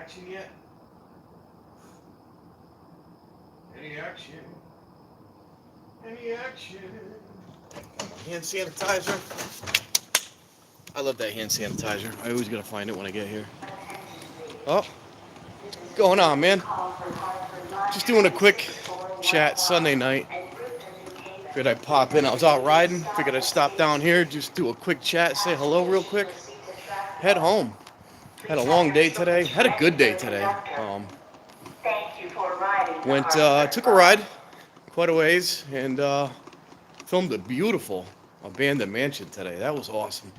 action yet? Any action? Any action? Hand sanitizer. I love that hand sanitizer. I always gotta find it when I get here. Oh, what's going on, man? Just doing a quick chat Sunday night. Figured I'd pop in. I was out riding. Figured I'd stop down here, just do a quick chat, say hello real quick. Head home. Had a long day today. Had a good day today. Took a ride quite a ways and filmed a beautiful abandoned mansion today. That was awesome.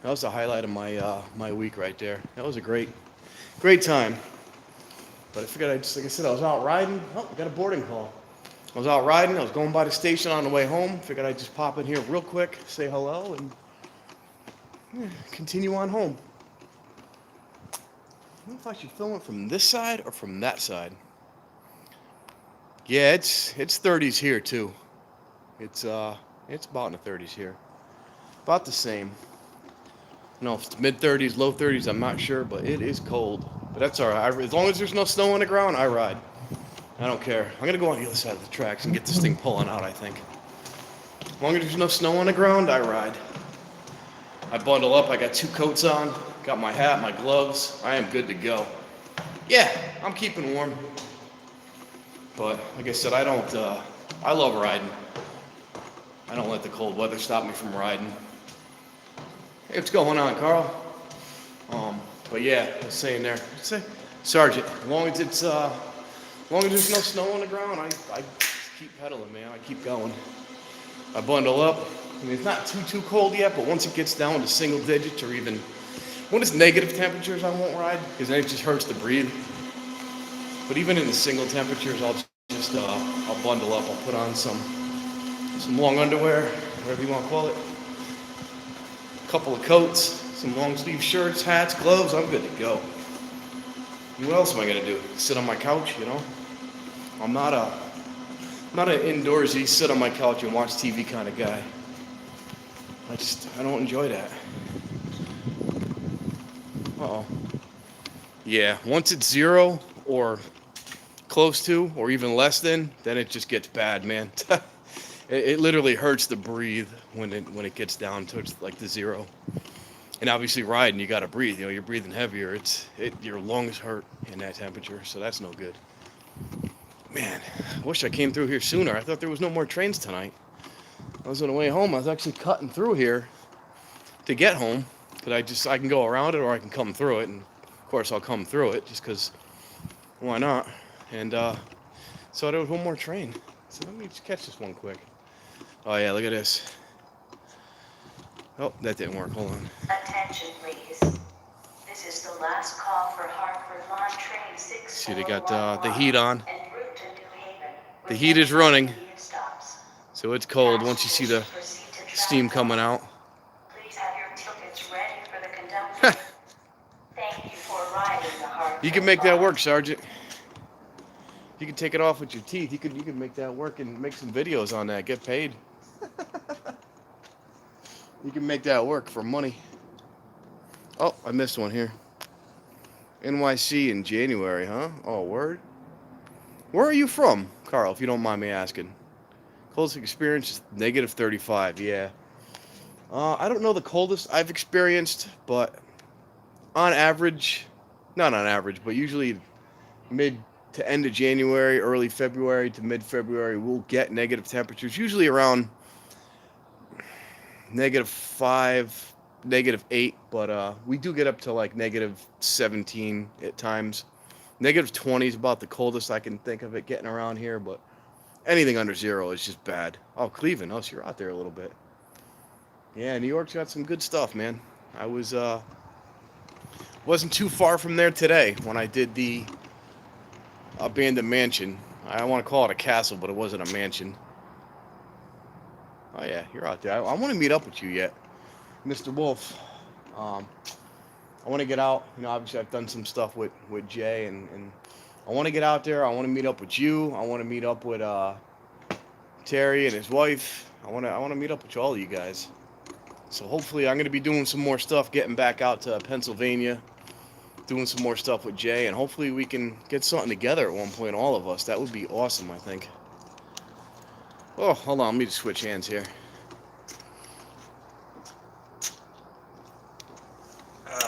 That was the highlight of my week right there. That was a great time. But I figured like I said, I was out riding. Oh, I got a boarding call. I was out riding. I was going by the station on the way home. Figured I'd just pop in here real quick, say hello, and continue on home. I don't know if I should film it from this side or from that side. Yeah, it's 30s here too. It's about in the 30s here. About the same. I don't know if it's mid 30s, low 30s, I'm not sure, but it is cold. But that's all right. As long as there's no snow on the ground, I ride. I don't care. I'm gonna go on the other side of the tracks and get this thing pulling out, I think. As long as there's no snow on the ground, I ride. I bundle up, I got 2 coats on, got my hat, my gloves. I am good to go. Yeah, I'm keeping warm. But like I said, I love riding. I don't let the cold weather stop me from riding. Hey, what's going on, Carl? But yeah, I was saying there, Sergeant, as long as there's no snow on the ground, I keep pedaling, man. I keep going. I bundle up. I mean, it's not too cold yet, but once it gets down to single digits or even when it's negative temperatures, I won't ride because then it just hurts to breathe. But even in the single temperatures, I'll bundle up. I'll put on some long underwear, whatever you want to call it. A couple of coats, some long sleeve shirts, hats, gloves. I'm good to go. What else am I gonna do? Sit on my couch, you know? I'm not an indoorsy, sit on my couch and watch TV kind of guy. I don't enjoy that. Uh-oh. Yeah, once it's 0 or close to or even less than, then it just gets bad, man. It literally hurts to breathe when it gets down to like the 0. And obviously riding, you gotta breathe. You know, you're breathing heavier. Your lungs hurt in that temperature, so that's no good. Man, I wish I came through here sooner. I thought there was no more trains tonight. I was on the way home. I was actually cutting through here to get home, because I can go around it or I can come through it, and of course I'll come through it just because why not? And so there was one more train. So let me just catch this one quick. Oh yeah, look at this. Oh, that didn't work. Hold on. Attention, please. This is the last call for Hartford Line Train 6. See, they got the heat on. The heat is running, so it's cold once you see the steam coming out. Please have your tickets ready for the conductor. Thank you for riding the Hartford. You can make that work, Sergeant. You can take it off with your teeth. You can make that work and make some videos on that. Get paid. You can make that work for money. Oh, I missed one here. NYC in January, huh? Oh, word. Where are you from, Carl, if you don't mind me asking? Coldest experience is negative 35, yeah. I don't know the coldest I've experienced, but on average, not on average, but usually mid to end of January, early February to mid-February, we'll get negative temperatures, usually around -5, -8, but we do get up to like -17 at times. -20 is about the coldest I can think of it getting around here, but anything under 0 is just bad. Oh, Cleveland, oh, so you're out there a little bit. Yeah, New York's got some good stuff, man. I wasn't too far from there today when I did the abandoned mansion. I don't want to call it a castle, but it wasn't a mansion. Oh yeah, you're out there. I want to meet up with you yet, Mr. Wolf. I want to get out. You know, obviously I've done some stuff with Jay, and I want to get out there. I want to meet up with you. I want to meet up with Terry and his wife. I want to meet up with all of you guys. So hopefully I'm going to be doing some more stuff, getting back out to Pennsylvania, doing some more stuff with Jay, and hopefully we can get something together at one point, all of us. That would be awesome, I think. Oh, hold on, let me just switch hands here.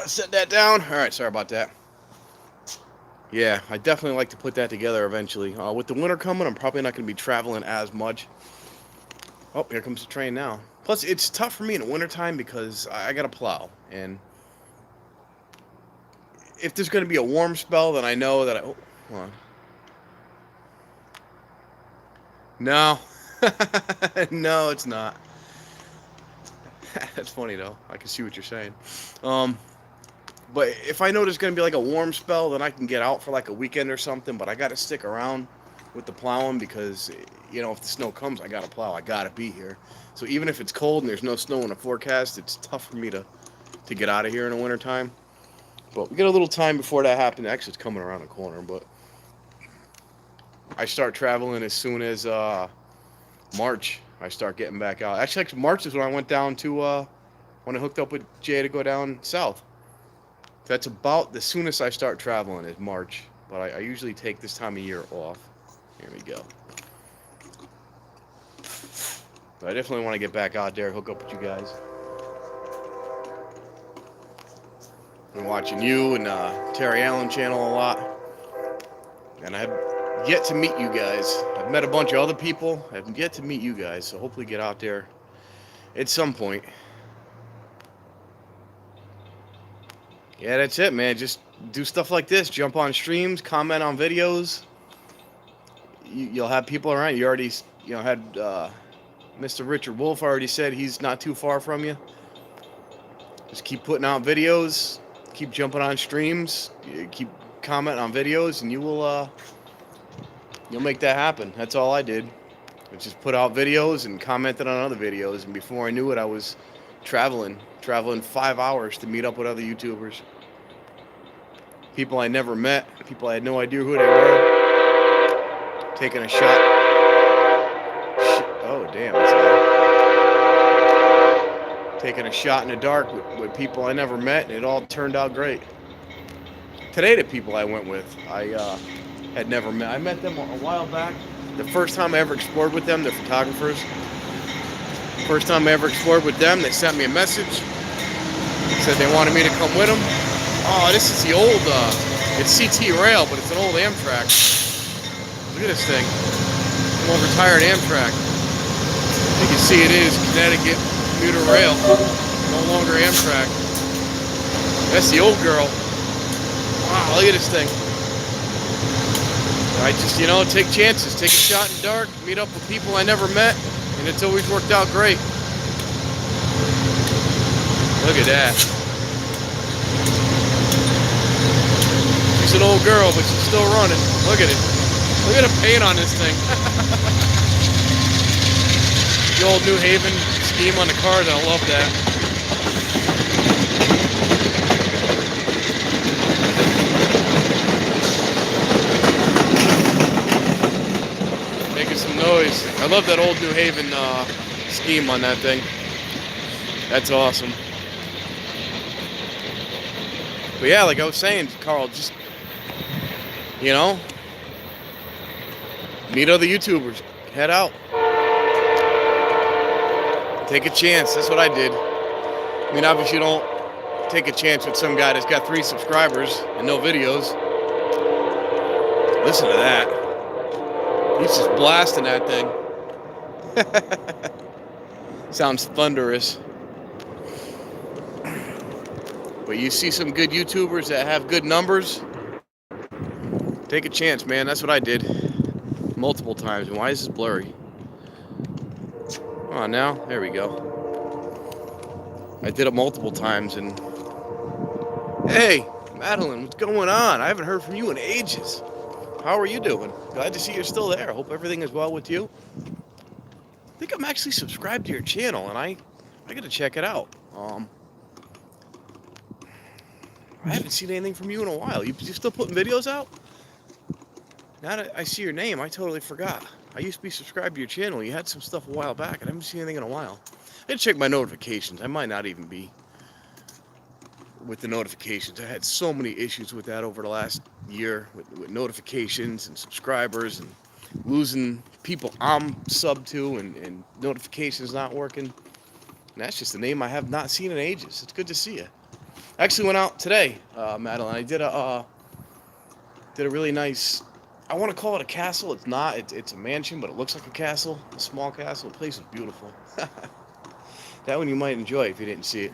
Set that down. All right, sorry about that. Yeah, I definitely like to put that together eventually. With the winter coming, I'm probably not going to be traveling as much. Oh, here comes the train now. Plus, it's tough for me in the wintertime because I got to plow. And if there's going to be a warm spell, then I know that oh, hold on. No. No, it's not. That's funny, though. I can see what you're saying. But if I know there's going to be like a warm spell, then I can get out for like a weekend or something. But I got to stick around with the plowing because, you know, if the snow comes, I got to plow. I got to be here. So even if it's cold and there's no snow in the forecast, it's tough for me to get out of here in the wintertime. But we got a little time before that happens. Actually, it's coming around the corner. But I start traveling as soon as March. I start getting back out. Actually, March is when I went down to, when I hooked up with Jay to go down south. That's about the soonest I start traveling is March, but I usually take this time of year off. Here we go. But I definitely want to get back out there, hook up with you guys. I've been watching you and Terry Allen channel a lot, and I have yet to meet you guys. I've met a bunch of other people. I've yet to meet you guys, so hopefully get out there at some point. Yeah, that's it, man. Just do stuff like this. Jump on streams, comment on videos. You'll have people around. You already, had Mr. Richard Wolf already said he's not too far from you. Just keep putting out videos. Keep jumping on streams. Keep commenting on videos, and you'll make that happen. That's all I did. I just put out videos and commented on other videos, and before I knew it, I was traveling 5 hours to meet up with other YouTubers. People I never met, people I had no idea who they were. Taking a shot. Oh, damn. Taking a shot in the dark with people I never met, and it all turned out great. Today, the people I went with, I had never met. I met them a while back. The first time I ever explored with them, they're photographers. First time I ever explored with them, they sent me a message. Said they wanted me to come with them. Oh, this is the old, it's CT Rail, but it's an old Amtrak. Look at this thing. An old retired Amtrak. You can see it is Connecticut Commuter Rail. No longer Amtrak. That's the old girl. Wow, look at this thing. I just, take chances. Take a shot in the dark. Meet up with people I never met. And it's always worked out great. Look at that. She's an old girl, but she's still running. Look at it. Look at the paint on this thing. The old New Haven scheme on the cars, I love that. Making some noise. I love that old New Haven scheme on that thing. That's awesome. But yeah, like I was saying, Carl, just, meet other YouTubers. Head out. Take a chance. That's what I did. I mean, obviously you don't take a chance with some guy that's got 3 subscribers and no videos. Listen to that. He's just blasting that thing. Sounds thunderous. But you see some good YouTubers that have good numbers, take a chance, man. That's what I did multiple times. And why is this blurry? Come on now. There we go. I did it multiple times. And hey, Madeline, what's going on? I haven't heard from you in ages. How are you doing? Glad to see you're still there. Hope everything is well with you. I think I'm actually subscribed to your channel, and I got to check it out. I haven't seen anything from you in a while. You still putting videos out? Now that I see your name, I totally forgot. I used to be subscribed to your channel. You had some stuff a while back. I haven't seen anything in a while. I did check my notifications. I might not even be. with the notifications. I had so many issues with that over the last year with notifications and subscribers and losing people I'm sub to and notifications not working. And that's just a name I have not seen in ages. It's good to see you. I actually went out today, Madeline. I did a really nice. I want to call it a castle. It's not. It's a mansion, but it looks like a castle, a small castle. The place is beautiful. That one you might enjoy if you didn't see it.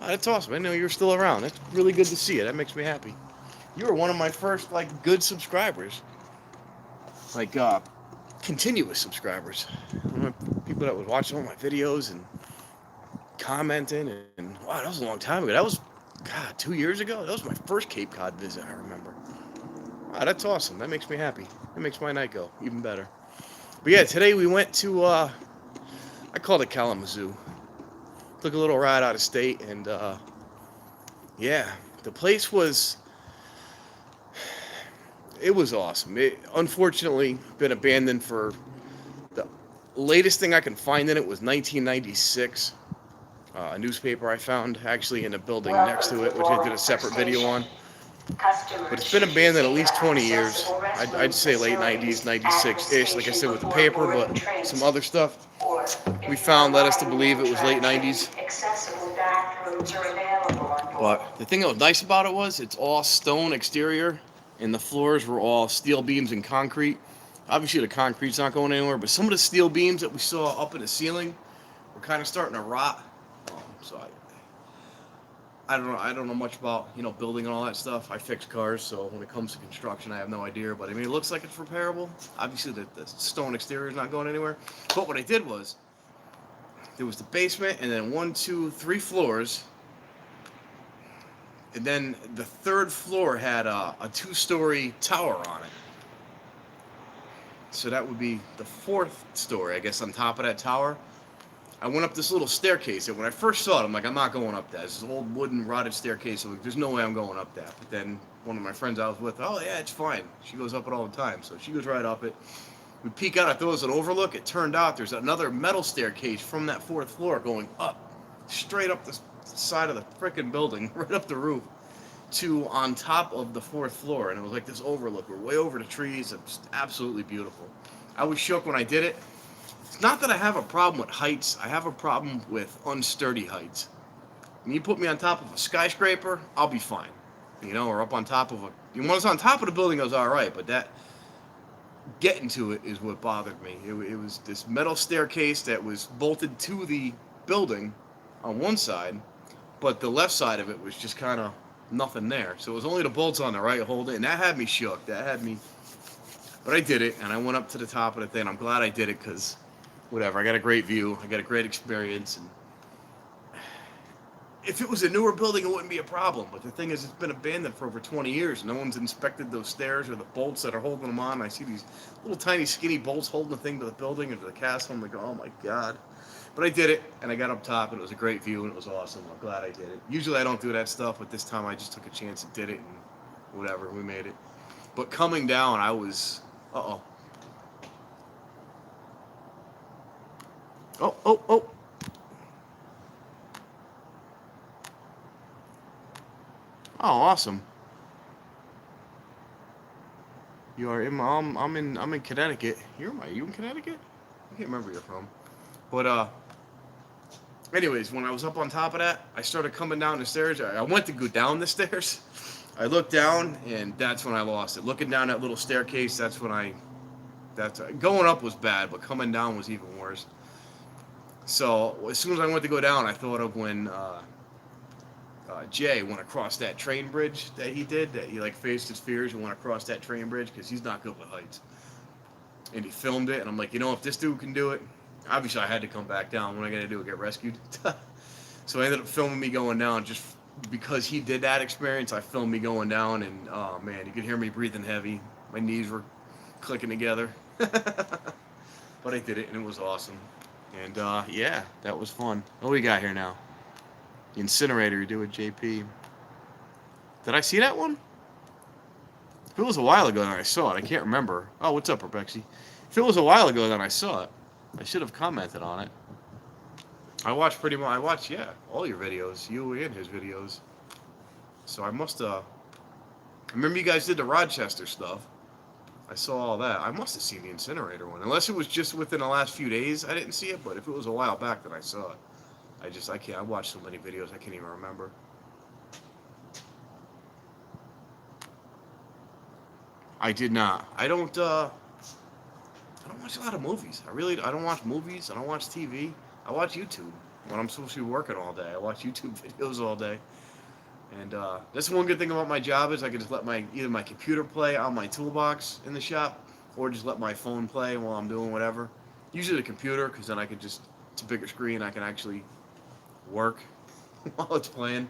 Oh, that's awesome. I didn't know you were still around. That's really good to see you. That makes me happy. You were one of my first like good subscribers, like continuous subscribers. One of the people that was watching all my videos and commenting, and wow, that was a long time ago. That was, God, 2 years ago. That was my first Cape Cod visit. I remember. Wow, that's awesome. That makes me happy. That makes my night go even better. But yeah, today we went to I called it Kalamazoo. Took a little ride out of state, and yeah, the place was, it was awesome. It unfortunately been abandoned for, the latest thing I can find in it was 1996. A newspaper I found actually in a building next to it, which I did a separate video on. But it's been abandoned at least 20 years. I'd say late 90s, 96-ish, like I said, with the paper, but some other stuff we found led us to believe it was late 90s. But the thing that was nice about it was it's all stone exterior, and the floors were all steel beams and concrete. Obviously the concrete's not going anywhere, but some of the steel beams that we saw up in the ceiling were kind of starting to rot. So I don't know much about, building and all that stuff. I fix cars, so when it comes to construction, I have no idea. But I mean, it looks like it's repairable. Obviously, the stone exterior is not going anywhere. But what I did was, there was the basement, and then 1, 2, 3 floors, and then the third floor had a 2-story tower on it. So that would be the 4th story, I guess, on top of that tower. I went up this little staircase, and when I first saw it, I'm like, I'm not going up that. It's this old wooden rotted staircase, so there's no way I'm going up that. But then one of my friends I was with, oh yeah, it's fine. She goes up it all the time, so she goes right up it. We peek out, I thought it was an overlook. It turned out there's another metal staircase from that 4th floor going up, straight up the side of the frickin' building, right up the roof, to on top of the 4th floor. And it was like this overlook. We're way over the trees. It was absolutely beautiful. I was shook when I did it. It's not that I have a problem with heights. I have a problem with unsturdy heights. When you put me on top of a skyscraper, I'll be fine. Or up on top of a... When it's on top of the building, I was all right. But that... getting to it is what bothered me. It was this metal staircase that was bolted to the building on one side, but the left side of it was just kind of nothing there. So it was only the bolts on the right holding, and that had me shook. That had me... But I did it, and I went up to the top of the thing. I'm glad I did it, because... whatever, I got a great view, I got a great experience, and if it was a newer building, it wouldn't be a problem, but the thing is, it's been abandoned for over 20 years, no one's inspected those stairs or the bolts that are holding them on. I see these little tiny skinny bolts holding the thing to the building or to the castle. I'm like, oh my god. But I did it, and I got up top, and it was a great view, and it was awesome. I'm glad I did it. Usually I don't do that stuff, but this time I just took a chance and did it, and whatever, we made it. But coming down, I was, oh, oh. Oh, awesome. You are in. I'm in Connecticut. Are you in Connecticut? I can't remember where you're from. But anyways, when I was up on top of that, I started coming down the stairs. I went to go down the stairs. I looked down, and that's when I lost it. Looking down that little staircase, that's when going up was bad, but coming down was even worse. So as soon as I went to go down, I thought of when Jay went across that train bridge that he did, that he faced his fears and went across that train bridge because he's not good with heights. And he filmed it, and I'm like, if this dude can do it, obviously I had to come back down. What am I gonna do? Get rescued? So I ended up filming me going down just because he did that experience. I filmed me going down, and oh man, you could hear me breathing heavy. My knees were clicking together. But I did it, and it was awesome. And yeah, that was fun. What do we got here now? The incinerator you do with JP. Did I see that one? If it was a while ago, then I saw it. I can't remember. Oh, what's up, Rebexy? If it was a while ago, then I saw it. I should have commented on it. I watched, yeah, all your videos. You and his videos. So I must I remember you guys did the Rochester stuff. I saw all that. I must have seen the incinerator one, unless it was just within the last few days. I didn't see it, but if it was a while back that I saw it, I can't. I watched so many videos I can't even remember. I did not. I don't watch a lot of movies. I don't watch movies. I don't watch TV. I watch YouTube when I'm supposed to be working all day. I watch YouTube videos all day. And that's one good thing about my job is I can just let either my computer play on my toolbox in the shop, or just let my phone play while I'm doing whatever. Usually the computer, because then it's a bigger screen. I can actually work while it's playing.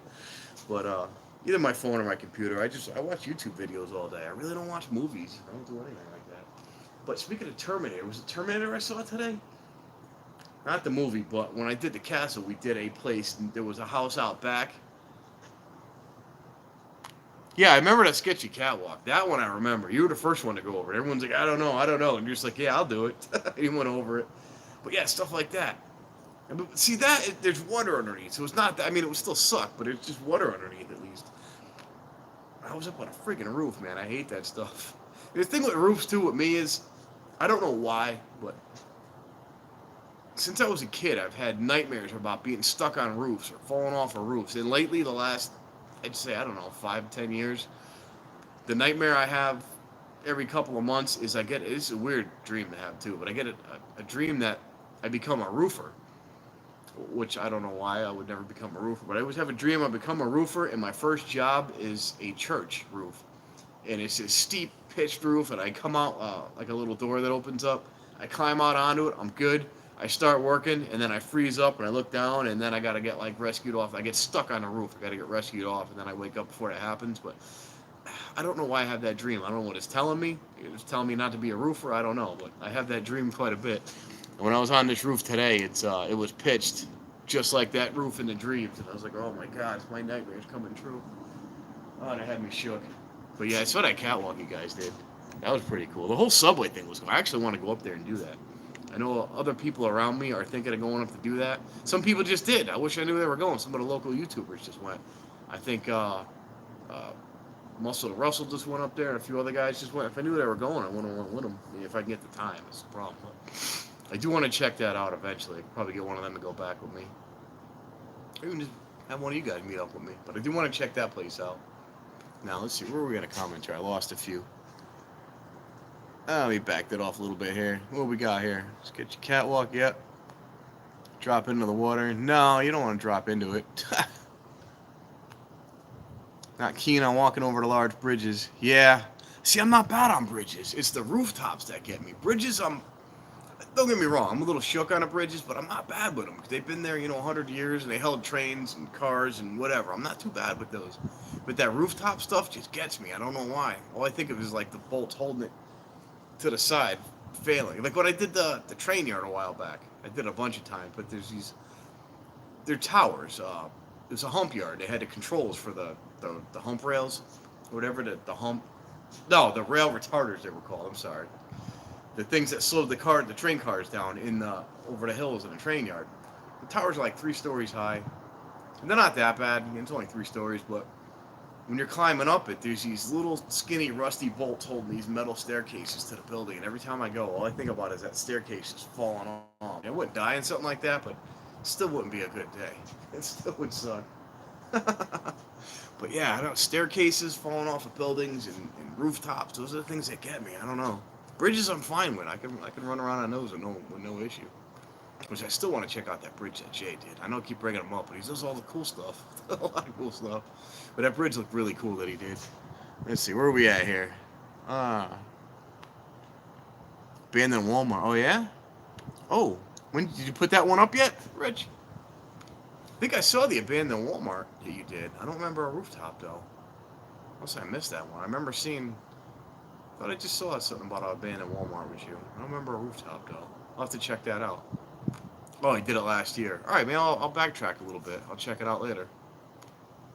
But either my phone or my computer, I watch YouTube videos all day. I really don't watch movies. I don't do anything like that. But speaking of Terminator, was it Terminator I saw today? Not the movie, but when I did the castle, we did a place. There was a house out back. Yeah, I remember that sketchy catwalk. That one I remember. You were the first one to go over it. Everyone's like, I don't know. And you're just like, yeah, I'll do it. You went over it. But yeah, stuff like that. See, there's water underneath. So it's not that, I mean, it would still suck, but it's just water underneath at least. I was up on a freaking roof, man. I hate that stuff. The thing with roofs, too, with me is, I don't know why, but since I was a kid, I've had nightmares about being stuck on roofs or falling off of roofs. And lately, the last, I'd say, I don't know, 5, 10 years, the nightmare I have every couple of months is it's a weird dream to have too, but I get a dream that I become a roofer, which I don't know why I would never become a roofer, but I always have a dream I become a roofer, and my first job is a church roof. And it's a steep pitched roof, and I come out like a little door that opens up. I climb out onto it. I'm good. I start working, and then I freeze up, and I look down, and then I gotta get like rescued off. I get stuck on the roof. I gotta get rescued off, and then I wake up before that happens. But I don't know why I have that dream. I don't know what it's telling me. It's telling me not to be a roofer. I don't know, but I have that dream quite a bit. And when I was on this roof today, it was pitched just like that roof in the dreams, and I was like, oh my god, my nightmare's coming true. Oh, and it had me shook. But yeah, I saw that catwalk you guys did. That was pretty cool. The whole subway thing was cool. I actually want to go up there and do that. I know other people around me are thinking of going up to do that. Some people just did. I wish I knew they were going. Some of the local YouTubers just went. I think Muscle Russell just went up there, and a few other guys just went. If I knew they were going, I would have went with them. I mean, if I can get the time, that's the problem. But I do want to check that out eventually. I could probably get one of them to go back with me. Or even just have one of you guys meet up with me. But I do want to check that place out. Now, let's see. Where are we going to comment here? I lost a few. Let me back that off a little bit here. What we got here? Let's get your catwalk. Yep. Drop into the water. No, you don't want to drop into it. Not keen on walking over the large bridges. Yeah. See, I'm not bad on bridges. It's the rooftops that get me. Bridges, don't get me wrong, I'm a little shook on the bridges, but I'm not bad with them. They've been there, 100 years, and they held trains and cars and whatever. I'm not too bad with those. But that rooftop stuff just gets me. I don't know why. All I think of is like the bolts holding it to the side, failing. Like when I did the train yard a while back. I did a bunch of times, but they're towers. It was a hump yard. They had the controls for the hump rails, or whatever, the hump. No, the rail retarders they were called. I'm sorry. The things that slowed the train cars down over the hills in the train yard. The towers are like 3 stories high, and they're not that bad. It's only 3 stories, but when you're climbing up it, there's these little skinny rusty bolts holding these metal staircases to the building. And every time I go, all I think about is that staircase is falling off. I wouldn't die in something like that, but it still wouldn't be a good day. It still would suck. But yeah, I don't know, staircases falling off of buildings and rooftops. Those are the things that get me. I don't know. Bridges I'm fine with. I can run around on those with no issue. Which I still want to check out that bridge that Jay did. I know I keep bringing him up, but he does all the cool stuff. A lot of cool stuff. But that bridge looked really cool that he did. Let's see, where are we at here? Abandoned Walmart. Oh yeah? Oh, when did you put that one up yet, Rich? I think I saw the abandoned Walmart that you did. I don't remember a rooftop though. Unless I missed that one. I remember seeing. I thought I just saw something about an abandoned Walmart with you. I don't remember a rooftop though. I'll have to check that out. Oh, he did it last year. All right, man. I'll backtrack a little bit. I'll check it out later.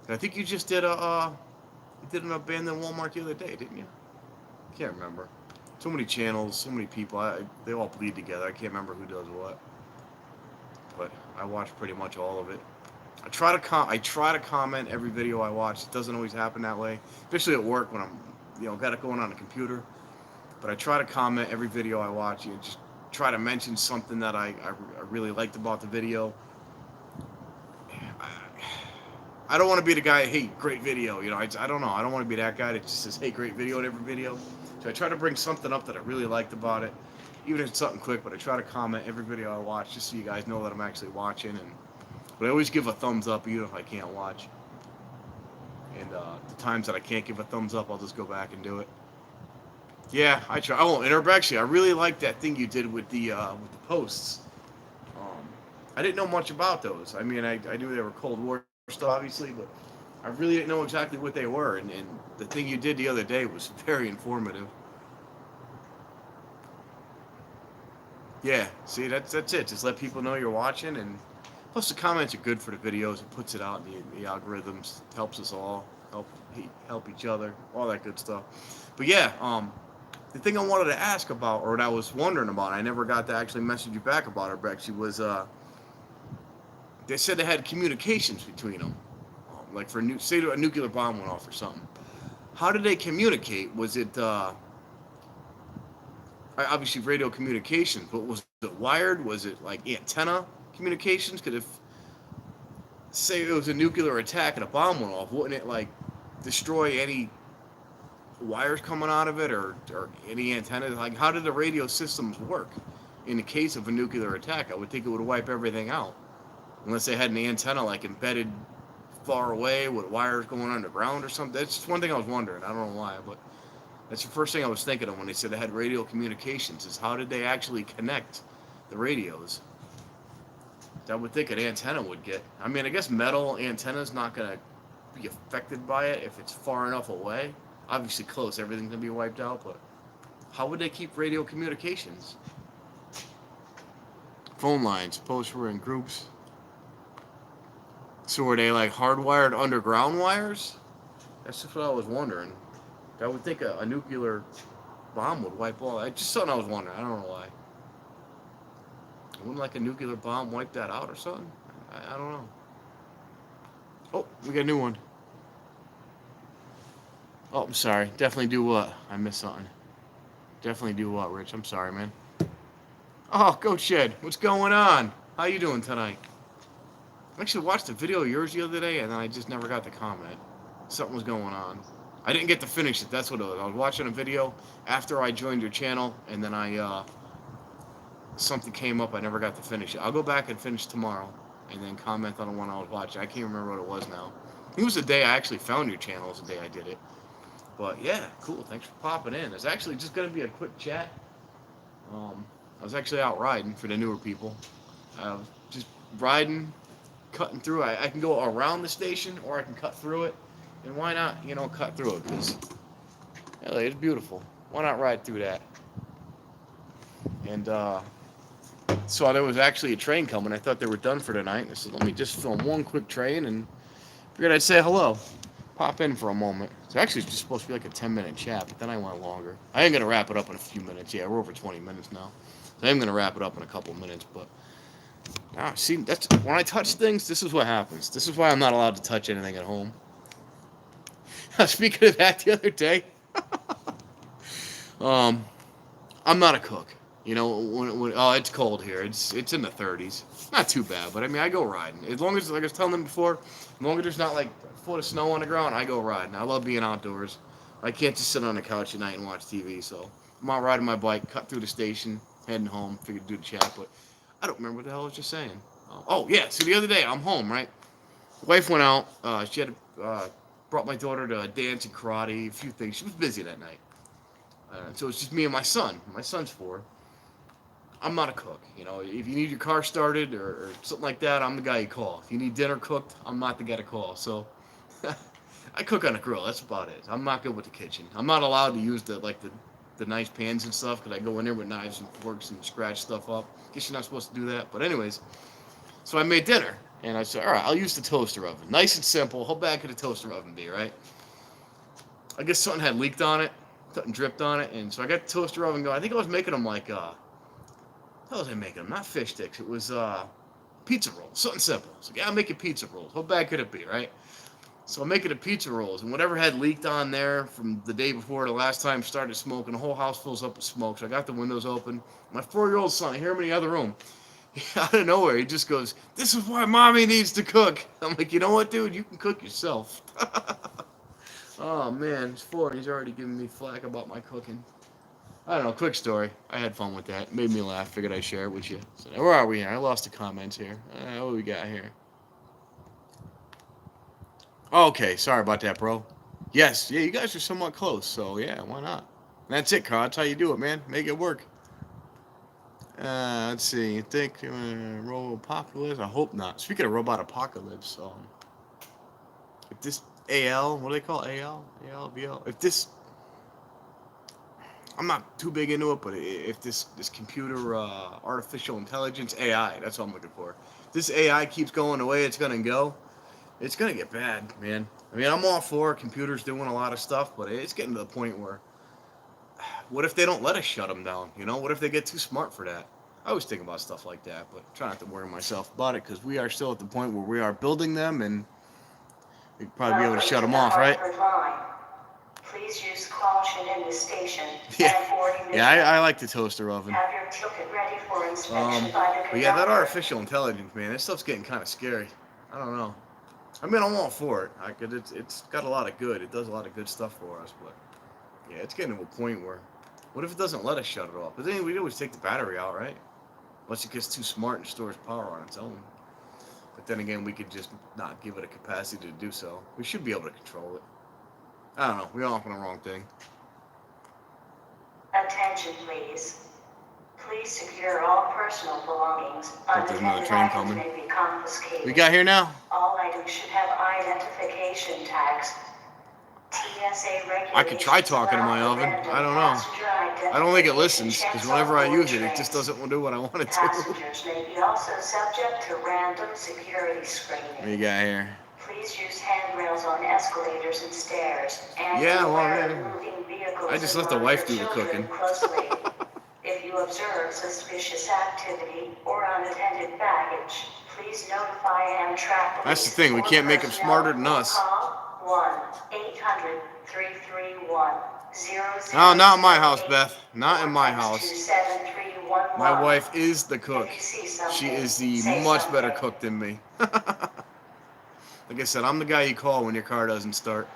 I think you just did an abandoned Walmart the other day, didn't you? Can't remember. So many channels, so many people. They all bleed together. I can't remember who does what. But I watch pretty much all of it. I try to comment every video I watch. It doesn't always happen that way, especially at work when I'm, got it going on a computer. But I try to comment every video I watch. Just try to mention something that I really liked about the video. I don't want to be the guy, hey, great video. I don't know. I don't want to be that guy that just says, hey, great video in every video. So I try to bring something up that I really liked about it, even if it's something quick. But I try to comment every video I watch just so you guys know that I'm actually watching. But I always give a thumbs up even if I can't watch. And the times that I can't give a thumbs up, I'll just go back and do it. Yeah, I try. Oh, and actually, I really like that thing you did with the posts. Um, I didn't know much about those. I mean, I knew they were Cold War stuff, obviously, but I really didn't know exactly what they were. And the thing you did the other day was very informative. Yeah, see, that's it. Just let people know you're watching, and plus the comments are good for the videos. It puts it out in the algorithms, helps us all, help each other, all that good stuff. But yeah, the thing I wanted to ask about, or that I was wondering about, I never got to actually message you back about it, Brexy, was they said they had communications between them, like for say a nuclear bomb went off or something. How did they communicate? Was it obviously radio communications, but was it wired? Was it like antenna communications? Because if say it was a nuclear attack and a bomb went off, wouldn't it like destroy any wires coming out of it or any antennas? Like, how did the radio systems work in the case of a nuclear attack? I would think it would wipe everything out, unless they had an antenna like embedded far away with wires going underground or something. That's just one thing I was wondering. I don't know why, but that's the first thing I was thinking of when they said they had radio communications, is how did they actually connect the radios? I would think an antenna would get. I mean, I guess metal antenna's not going to be affected by it if it's far enough away. Obviously close, everything's going to be wiped out, but how would they keep radio communications? Phone lines, posts were in groups. So were they like hardwired underground wires? That's just what I was wondering. I would think a nuclear bomb would wipe all. It's just something I was wondering. I don't know why. Wouldn't like a nuclear bomb wipe that out or something? I don't know. Oh, we got a new one. Oh, I'm sorry. Definitely do what? I missed something. Definitely do what, Rich? I'm sorry, man. Oh, Goat Shed. What's going on? How you doing tonight? I actually watched a video of yours the other day, and then I just never got to comment. Something was going on. I didn't get to finish it. That's what it was. I was watching a video after I joined your channel, and then something came up. I never got to finish it. I'll go back and finish tomorrow, and then comment on the one I was watching. I can't remember what it was now. It was the day I actually found your channel. It was the day I did it. But yeah, cool. Thanks for popping in. It's actually just going to be a quick chat. I was actually out riding for the newer people. Just riding, cutting through. I can go around the station, or I can cut through it. And why not, cut through it? Because it's beautiful. Why not ride through that? And so there was actually a train coming. I thought they were done for tonight. I said, let me just film one quick train, and figured I'd say hello. Pop in for a moment. It's actually just supposed to be like a 10-minute chat, but then I went longer. I ain't going to wrap it up in a few minutes. Yeah, we're over 20 minutes now. So I am going to wrap it up in a couple minutes, but see, that's when I touch things, this is what happens. This is why I'm not allowed to touch anything at home. Speaking of that, the other day, I'm not a cook. When it's cold here. It's in the 30s. Not too bad, but I mean, I go riding. As long as, like I was telling them before, as long as there's not like a foot of snow on the ground, I go riding. I love being outdoors. I can't just sit on the couch at night and watch TV. So I'm out riding my bike, cut through the station, heading home. Figured to do the chat, but I don't remember what the hell I was just saying. Oh yeah, so the other day I'm home, right? Wife went out. She had brought my daughter to dance and karate, a few things. She was busy that night. So it's just me and my son. My son's 4. I'm not a cook. If you need your car started or something like that, I'm the guy you call. If you need dinner cooked, I'm not the guy to call. So I cook on a grill. That's about it. I'm not good with the kitchen. I'm not allowed to use the nice pans and stuff because I go in there with knives and forks and scratch stuff up. Guess you're not supposed to do that. But anyways, so I made dinner. And I said, all right, I'll use the toaster oven. Nice and simple. How bad could a toaster oven be, right? I guess something had leaked on it. Something dripped on it. And so I got the toaster oven going. I think I was making them like, how was I making them? Not fish sticks. It was pizza rolls, something simple. So yeah, I'm making pizza rolls. How bad could it be, right? So I'm making the pizza rolls, and whatever had leaked on there from the day before the last time started smoking, the whole house fills up with smoke. So I got the windows open. My 4-year-old son, I hear him in the other room. Out of nowhere, he just goes, "This is why mommy needs to cook." I'm like, you know what, dude? You can cook yourself. Oh man, he's 4 and he's already giving me flack about my cooking. I don't know. Quick story. I had fun with that. It made me laugh. Figured I'd share it with you. So where are we here? I lost the comments here. What do we got here? Okay, sorry about that, bro. Yes, yeah, you guys are somewhat close, so yeah, why not? And that's it, Carl. That's how you do it, man. Make it work. Let's see. You think robot apocalypse? I hope not. Speaking of robot apocalypse, if this AL, what do they call AL? ALVL? If this, I'm not too big into it, but if this computer artificial intelligence AI, that's what I'm looking for. If this AI keeps going the way it's gonna go, it's gonna get bad, man. I mean, I'm all for computers doing a lot of stuff, but it's getting to the point where, what if they don't let us shut them down? You know, what if they get too smart for that? I always think about stuff like that, but try not to worry myself about it because we are still at the point where we are building them, and we'd probably be able to shut them off, right? Please use caution in this station. Yeah, I like the toaster oven. Have your ticket ready for inspection by the but yeah, that artificial intelligence, man, this stuff's getting kind of scary. I don't know. I mean, I'm all for it. It's got a lot of good. It does a lot of good stuff for us, but yeah, it's getting to a point where, what if it doesn't let us shut it off? But then we'd always take the battery out, right? Unless it gets too smart and stores power on its own. But then again, we could just not give it a capacity to do so. We should be able to control it. I don't know. We're off on the wrong thing. Attention, please. Please secure all personal belongings. There's another train coming. May be confiscated. We got here now? All items should have identification tags. TSA regulations. I could try talking to my oven. I don't know. I don't think it listens, because whenever I use it, it just doesn't do what I want it to. Passengers may be also subject to random security screening. What do you got here? Please use handrails on escalators and stairs. And yeah, well, moving vehicles I just let the wife do the cooking. If you observe suspicious activity or unattended baggage, please notify Amtrak. That's the thing. We can't make them smarter than us. Call 1-800-331-00. No, not in my house, Beth. Not in my house. My wife is the cook. She is the much better cook than me. Like I said, I'm the guy you call when your car doesn't start.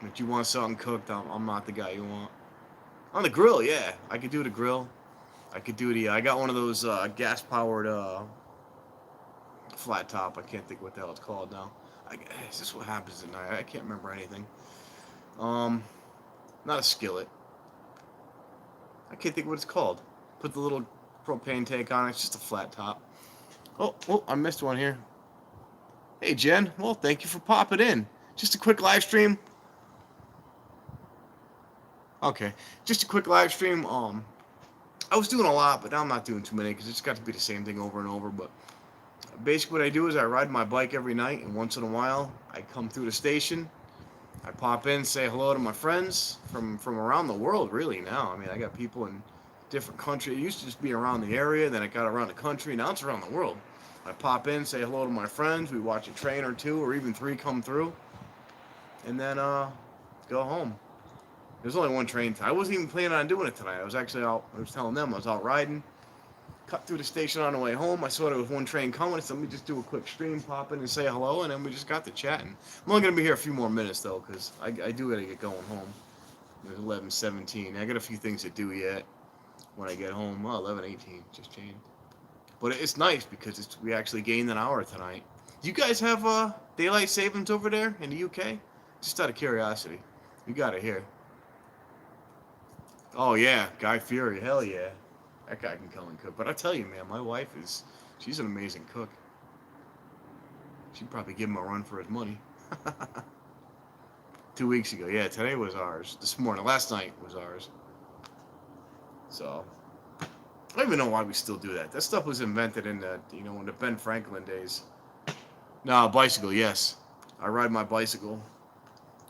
If you want something cooked, I'm not the guy you want. On the grill, yeah. I could do the grill. I could do the, I got one of those gas-powered flat top. I can't think what the hell it's called now. Is this what happens at night? I can't remember anything. Not a skillet. I can't think what it's called. Put the little propane tank on it. It's just a flat top. Oh, I missed one here. Hey, Jen. Well, thank you for popping in. Just a quick live stream. Okay, just a quick live stream. I was doing a lot, but now I'm not doing too many because it's got to be the same thing over and over. But basically what I do is I ride my bike every night, and once in a while I come through the station. I pop in, say hello to my friends from around the world, really, now. I mean, I got people in different countries. It used to just be around the area, then it got around the country, now it's around the world. I pop in, say hello to my friends, we watch a train or two, or even 3 come through, and then go home. There's only one train. I wasn't even planning on doing it tonight. I was actually out, I was telling them I was out riding, cut through the station on the way home. I saw there was one train coming, so let me just do a quick stream, pop in and say hello, and then we just got to chatting. I'm only going to be here a few more minutes, though, because I do got to get going home. It's 11:17. I got a few things to do yet when I get home. Well, 11:18, just changed. But it's nice because we actually gained an hour tonight. Do you guys have daylight savings over there in the UK? Just out of curiosity. You got it here. Oh, yeah, Guy Fieri, hell yeah. That guy can come and cook. But I tell you, man, my wife she's an amazing cook. She'd probably give him a run for his money. 2 weeks ago. Yeah, today was ours. This morning, last night was ours. So, I don't even know why we still do that. That stuff was invented in the Ben Franklin days. No, bicycle, yes. I ride my bicycle.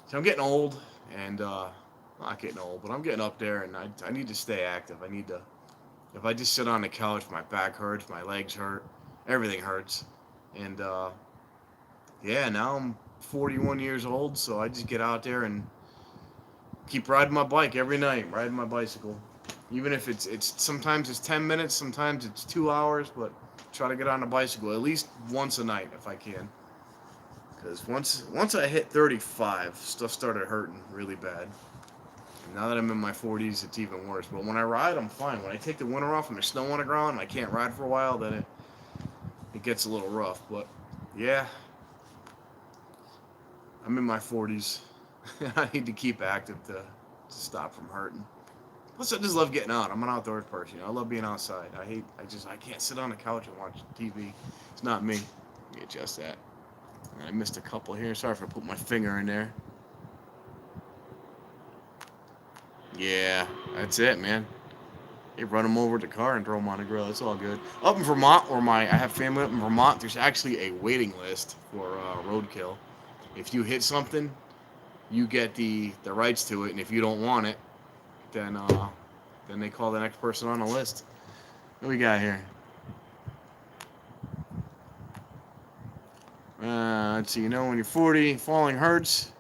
So I'm getting old, and, not getting old, but I'm getting up there, and I need to stay active. I need to If I just sit on the couch, my back hurts, my legs hurt, everything hurts. And yeah, now I'm 41 years old, so I just get out there and keep riding my bike every night, riding my bicycle. Even if it's sometimes it's 10 minutes, sometimes it's 2 hours, but try to get on a bicycle at least once a night if I can. Because once I hit 35, stuff started hurting really bad. And now that I'm in my 40s, it's even worse. But when I ride, I'm fine. When I take the winter off and there's snow on the ground and I can't ride for a while, then it gets a little rough. But yeah, I'm in my 40s. I need to keep active to stop from hurting. Plus, I just love getting out. I'm an outdoors person. I love being outside. I can't sit on the couch and watch TV. It's not me. Let me adjust that. I missed a couple here. Sorry if I put my finger in there. Yeah, that's it, man. They run them over the car and throw them on the grill. It's all good. Up in Vermont, where I have family up in Vermont, there's actually a waiting list for roadkill. If you hit something, you get the rights to it, and if you don't want it, then they call the next person on the list. What we got here? Let's see. You know, when you're 40, falling hurts.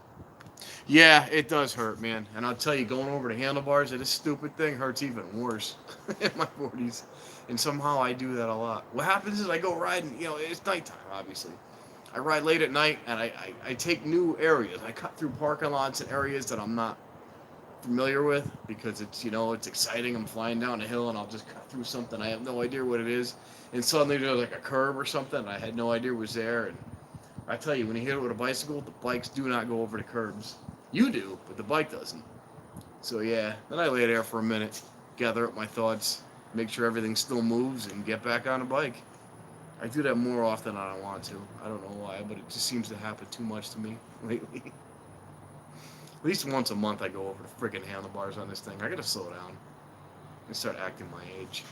Yeah, it does hurt, man. And I'll tell you, going over the handlebars of this stupid thing hurts even worse in my 40s. And somehow I do that a lot. What happens is I go riding, it's nighttime, obviously. I ride late at night, and I take new areas. I cut through parking lots and areas that I'm not familiar with because it's exciting. I'm flying down a hill, and I'll just cut through something. I have no idea what it is. And suddenly there's like a curb or something I had no idea was there. And I tell you, when you hit it with a bicycle, the bikes do not go over the curbs. You do, but the bike doesn't. So yeah, then I lay there for a minute, gather up my thoughts, make sure everything still moves, and get back on the bike. I do that more often than I want to. I don't know why, but it just seems to happen too much to me lately. At least once a month I go over the freaking handlebars on this thing. I gotta slow down and start acting my age.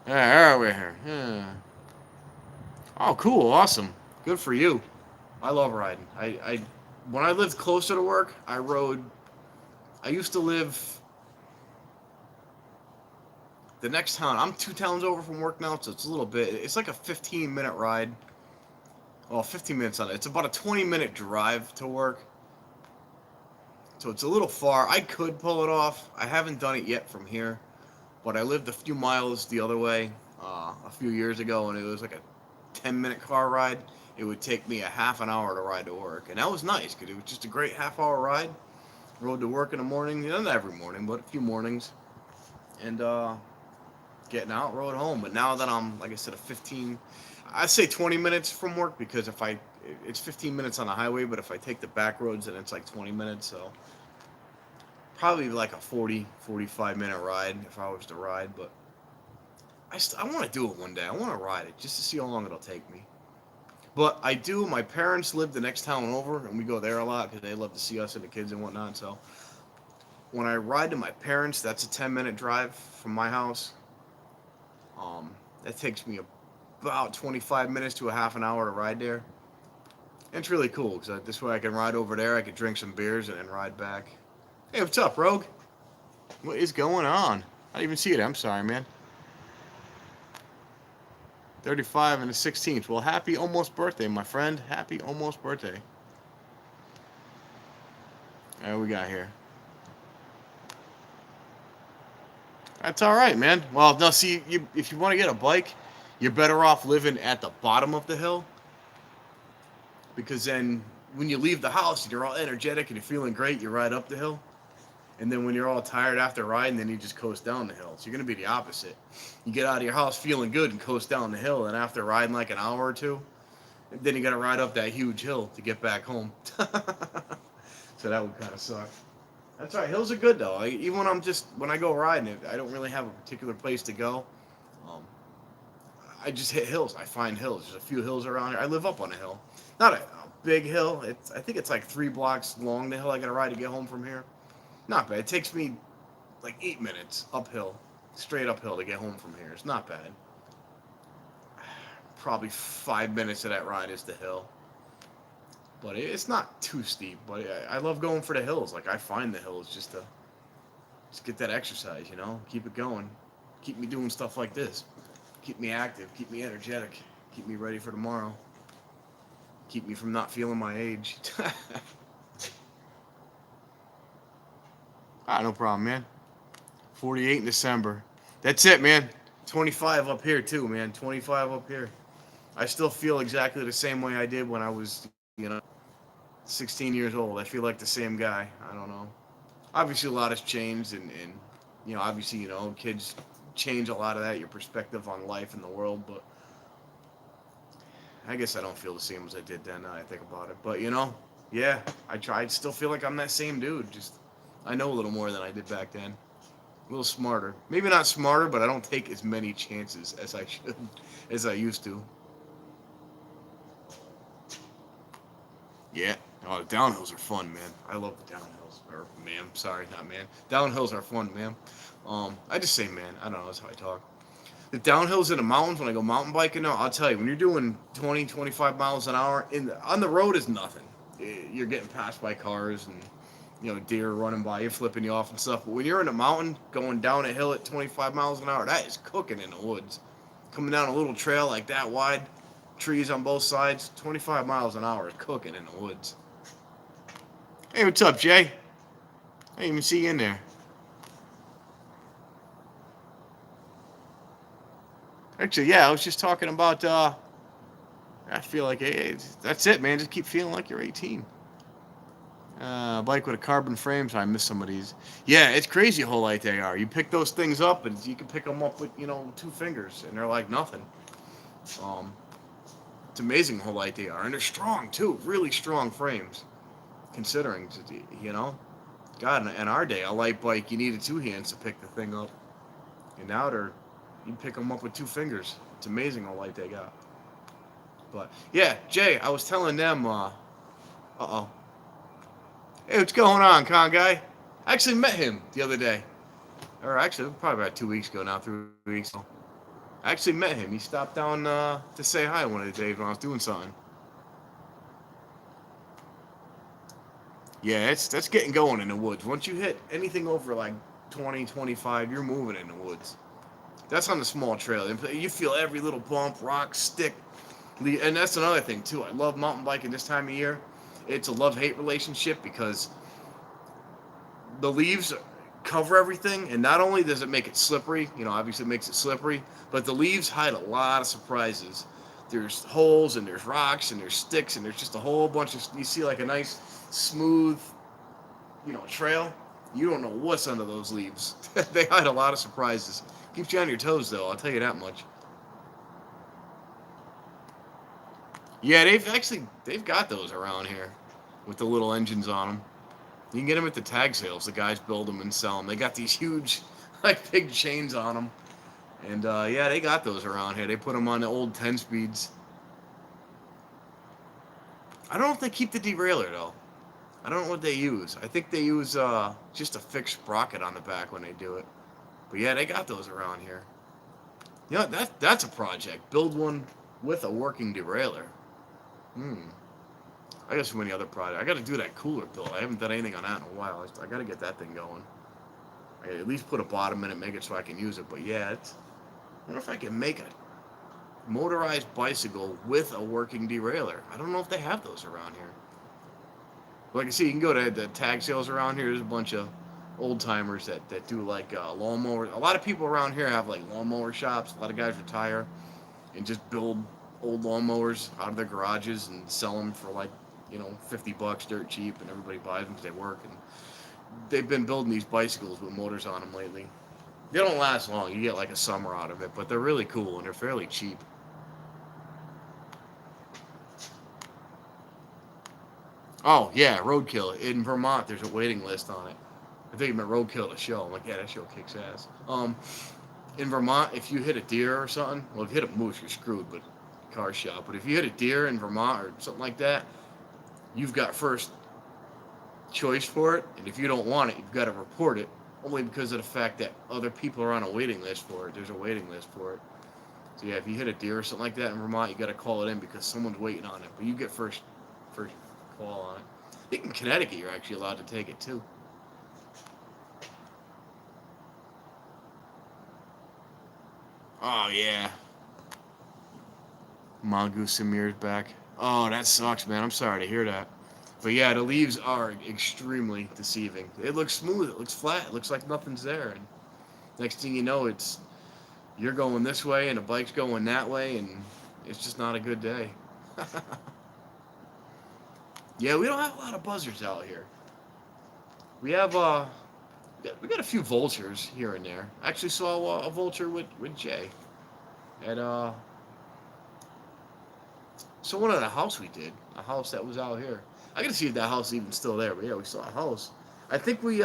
Alright, where are we here? Yeah. Oh, cool, awesome. Good for you. I love riding. I when I lived closer to work, I rode. I used to live the next town. I'm 2 towns over from work now, so it's a little bit. It's like a 15-minute ride. Well, 15 minutes on it. It's about a 20-minute drive to work. So it's a little far. I could pull it off. I haven't done it yet from here, but I lived a few miles the other way a few years ago, and it was like a 10-minute car ride. It would take me a half an hour to ride to work, and that was nice because it was just a great half-hour ride. Rode to work in the morning, not every morning, but a few mornings, and getting out, rode home. But now that I'm, like I said, I'd say 20 minutes from work because it's 15 minutes on the highway, but if I take the back roads, then it's like 20 minutes, so probably like a 45-minute ride if I was to ride, but I want to do it one day. I want to ride it just to see how long it'll take me. But I do. My parents live the next town over, and we go there a lot because they love to see us and the kids and whatnot. So when I ride to my parents, that's a 10-minute drive from my house. That takes me about 25 minutes to a half an hour to ride there. And it's really cool because this way I can ride over there. I can drink some beers and then ride back. Hey, what's up, Rogue? What is going on? I didn't even see it. I'm sorry, man. 35 and the 16th. Well, happy almost birthday, my friend. Happy almost birthday. All right, we got here. That's all right, man. Well, no, see, if you want to get a bike, you're better off living at the bottom of the hill because then when you leave the house and you're all energetic and you're feeling great, you ride up the hill. And then when you're all tired after riding, then you just coast down the hill. So you're going to be the opposite. You get out of your house feeling good and coast down the hill, and after riding like an hour or two, then you got to ride up that huge hill to get back home. So that would kind of suck. That's right. Hills are good though. Even when I go riding, I don't really have a particular place to go. I just hit hills. I find hills. There's a few hills around here. I live up on a hill, not a big hill. I think it's like 3 blocks long. The hill I got to ride to get home from here. Not bad. It takes me like 8 minutes uphill, straight uphill to get home from here. It's not bad. Probably 5 minutes of that ride is the hill. But it's not too steep. But I love going for the hills. Like I find the hills just to get that exercise, keep it going. keep me doing stuff like this, keep me active, keep me energetic, keep me ready for tomorrow, keep me from not feeling my age. No problem, man. 48 in December. That's it, man. 25 up here too, man. 25 up here. I still feel exactly the same way I did when I was, 16 years old. I feel like the same guy. I don't know. Obviously, a lot has changed, and obviously, kids change a lot of that, your perspective on life and the world. But I guess I don't feel the same as I did then. Now I think about it. But yeah, I still feel like I'm that same dude. Just I know a little more than I did back then. A little smarter. Maybe not smarter, but I don't take as many chances as I should, as I used to. Yeah. Oh, the downhills are fun, man. I love the downhills. Or, ma'am. Sorry, not man. Downhills are fun, ma'am. I just say man. I don't know. That's how I talk. The downhills in the mountains, when I go mountain biking now, I'll tell you, when you're doing 20, 25 miles an hour, on the road is nothing. You're getting passed by cars and, deer running by you, flipping you off and stuff. But when you're in a mountain, going down a hill at 25 miles an hour, that is cooking in the woods. Coming down a little trail like that wide, trees on both sides, 25 miles an hour is cooking in the woods. Hey, what's up, Jay? I didn't even see you in there. Actually, yeah, I was just talking about, I feel like, hey, that's it, man. Just keep feeling like you're 18. Bike with a carbon frame, so I missed some of these. Yeah, it's crazy how light they are. You pick those things up, and you can pick them up with, 2 fingers, and they're like nothing. It's amazing how light they are. And they're strong, too. Really strong frames, considering, God, in our day, a light bike, you needed 2 hands to pick the thing up. And now you pick them up with 2 fingers. It's amazing how light they got. But, yeah, Jay, I was telling them, uh-oh. Hey, what's going on, con guy? I actually met him the other day. Or actually, probably about 2 weeks ago now, 3 weeks ago. I actually met him. He stopped down to say hi one of the days when I was doing something. Yeah, that's getting going in the woods. Once you hit anything over like 20, 25, you're moving in the woods. That's on the small trail. You feel every little bump, rock, stick. And that's another thing, too. I love mountain biking this time of year. It's a love-hate relationship because the leaves cover everything, and not only does it make it slippery, obviously it makes it slippery, but the leaves hide a lot of surprises. There's holes, and there's rocks, and there's sticks, and there's just a whole bunch of, you see like a nice, smooth, trail. You don't know what's under those leaves. They hide a lot of surprises. Keeps you on your toes, though, I'll tell you that much. Yeah, they've got those around here with the little engines on them. You can get them at the tag sales. The guys build them and sell them. They got these huge, like, big chains on them. And, yeah, they got those around here. They put them on the old 10-speeds. I don't know if they keep the derailleur, though. I don't know what they use. I think they use just a fixed sprocket on the back when they do it. But, yeah, they got those around here. That's a project. Build one with a working derailleur. I got so many other projects. I got to do that cooler build. I haven't done anything on that in a while. I got to get that thing going. I gotta at least put a bottom in it, make it so I can use it. But yeah, I wonder if I can make a motorized bicycle with a working derailleur. I don't know if they have those around here. Like I see, you can go to the tag sales around here. There's a bunch of old timers that do like lawnmowers. A lot of people around here have like lawnmower shops. A lot of guys retire and just build old lawnmowers out of their garages and sell them for like $50 dirt cheap, and everybody buys them because they work. And they've been building these bicycles with motors on them lately. They don't last long. You get like a summer out of it, but they're really cool and they're fairly cheap. Oh yeah, Roadkill in Vermont. There's a waiting list on it. I think you meant Roadkill the show. I'm like, yeah, that show kicks ass. In Vermont, if you hit a deer or something, well, if you hit a moose, you're screwed. But car shop. But if you hit a deer in Vermont or something like that, you've got first choice for it, and if you don't want it, you've got to report it, only because of the fact that other people are on a waiting list for it. There's a waiting list for it. So yeah, if you hit a deer or something like that in Vermont, you got to call it in because someone's waiting on it. But you get first call on it. I think in Connecticut you're actually allowed to take it too. Oh, yeah. Mongoose Samir's back. Oh, that sucks, man. I'm sorry to hear that. But yeah, the leaves are extremely deceiving. It looks smooth. It looks flat. It looks like nothing's there. And next thing you know, you're going this way and the bike's going that way, and it's just not a good day. Yeah, we don't have a lot of buzzards out here. We have we got a few vultures here and there. I actually saw a vulture with Jay at someone at a house we did, a house that was out here. I gotta see if that house is even still there. But yeah, we saw a house. I think we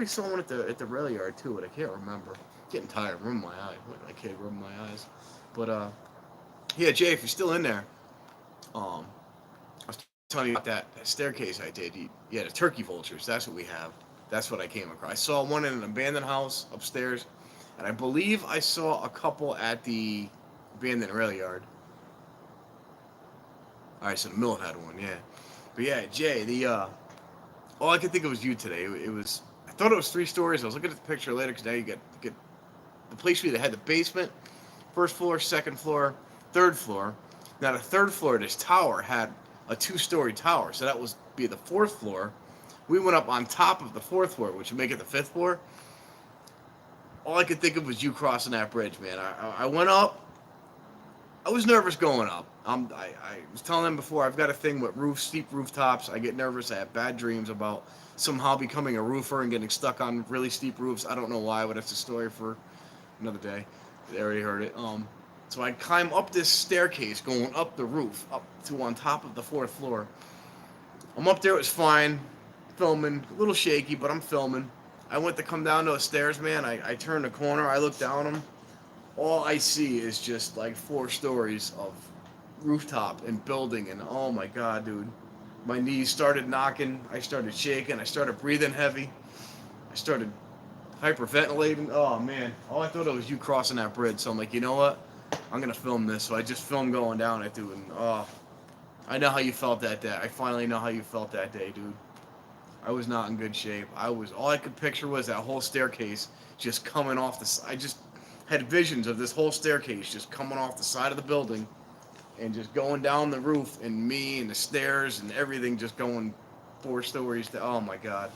saw one at the rail yard too, but I can't remember. Getting tired, rubbing my eye. I can't rub my eyes. But yeah, Jay, if you're still in there, I was telling you about that staircase I did. Yeah, the turkey vultures. That's what we have. That's what I came across. I saw one in an abandoned house upstairs, and I believe I saw a couple at the abandoned rail yard. All right, so the mill had one, yeah. But yeah, Jay, all I could think of was you today. It was I thought it was 3 stories. I was looking at the picture later because now you get the place we had the basement, first floor, second floor, third floor. Now the third floor, this tower had a 2-story tower, so that was be the 4th floor. We went up on top of the 4th floor, which would make it the 5th floor. All I could think of was you crossing that bridge, man. I went up. I was nervous going up. I was telling them before, I've got a thing with steep rooftops. I get nervous. I have bad dreams about somehow becoming a roofer and getting stuck on really steep roofs. I don't know why, but that's a story for another day. They already heard it. So I climb up this staircase going up the roof, up to on top of the 4th floor. I'm up there, it was fine, filming, a little shaky, but I'm filming. I went to come down those stairs, man. I turned the corner, I look down them. All I see is just like 4 stories of rooftop and building, and oh my god, dude. My knees started knocking, I started shaking, I started breathing heavy, I started hyperventilating. Oh man, all I thought it was you crossing that bridge. So I'm like, you know what? I'm gonna film this. So I just filmed going down it, dude. And I know how you felt that day. I finally know how you felt that day, dude. I was not in good shape. All I could picture was that whole staircase just coming off the. I just had visions of this whole staircase just coming off the side of the building, and just going down the roof, and me and the stairs and everything just going 4 stories. Oh my god.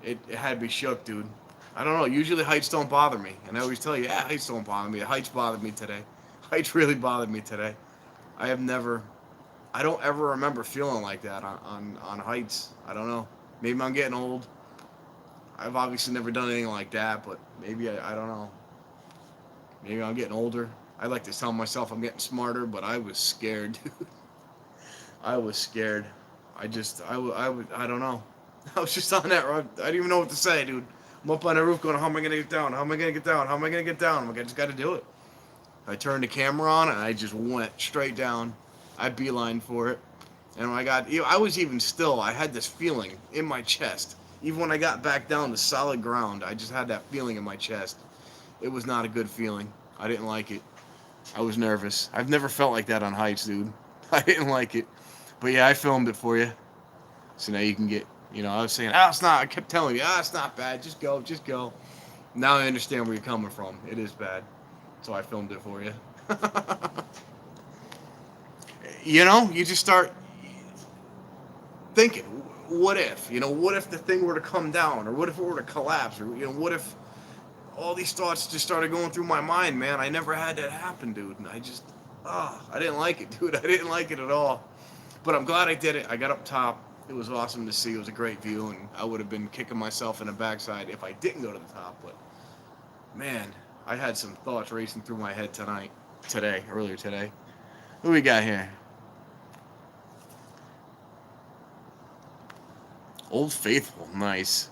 It had me shook, dude. I don't know. Usually heights don't bother me. And I always tell you, yeah, heights don't bother me. Heights bothered me today. Heights really bothered me today. I don't ever remember feeling like that on heights. I don't know. Maybe I'm getting old. I've obviously never done anything like that, but maybe I don't know. Maybe I'm getting older. I like to tell myself I'm getting smarter, but I was scared, dude. I was scared. I don't know. I was just on that road. I didn't even know what to say, dude. I'm up on the roof going, how am I going to get down? How am I going to get down? How am I going to get down? I'm like, I just got to do it. I turned the camera on, and I just went straight down. I beeline for it. And when I was even still, I had this feeling in my chest. Even when I got back down to solid ground, I just had that feeling in my chest. It was not a good feeling. I didn't like it. I was nervous. I've never felt like that on heights, dude. I didn't like it. But yeah, I filmed it for you. So now you can get, I was saying, it's not, I kept telling you, it's not bad, just go, just go. Now I understand where you're coming from. It is bad. So I filmed it for you. You just start thinking, what if? What if the thing were to come down? Or what if it were to collapse? Or, what if all these thoughts just started going through my mind, man? I never had that happen, dude. And I didn't like it, dude. I didn't like it at all. But I'm glad I did it. I got up top. It was awesome to see. It was a great view, and I would have been kicking myself in the backside if I didn't go to the top. But, man, I had some thoughts racing through my head earlier today. Who we got here? Old Faithful, nice.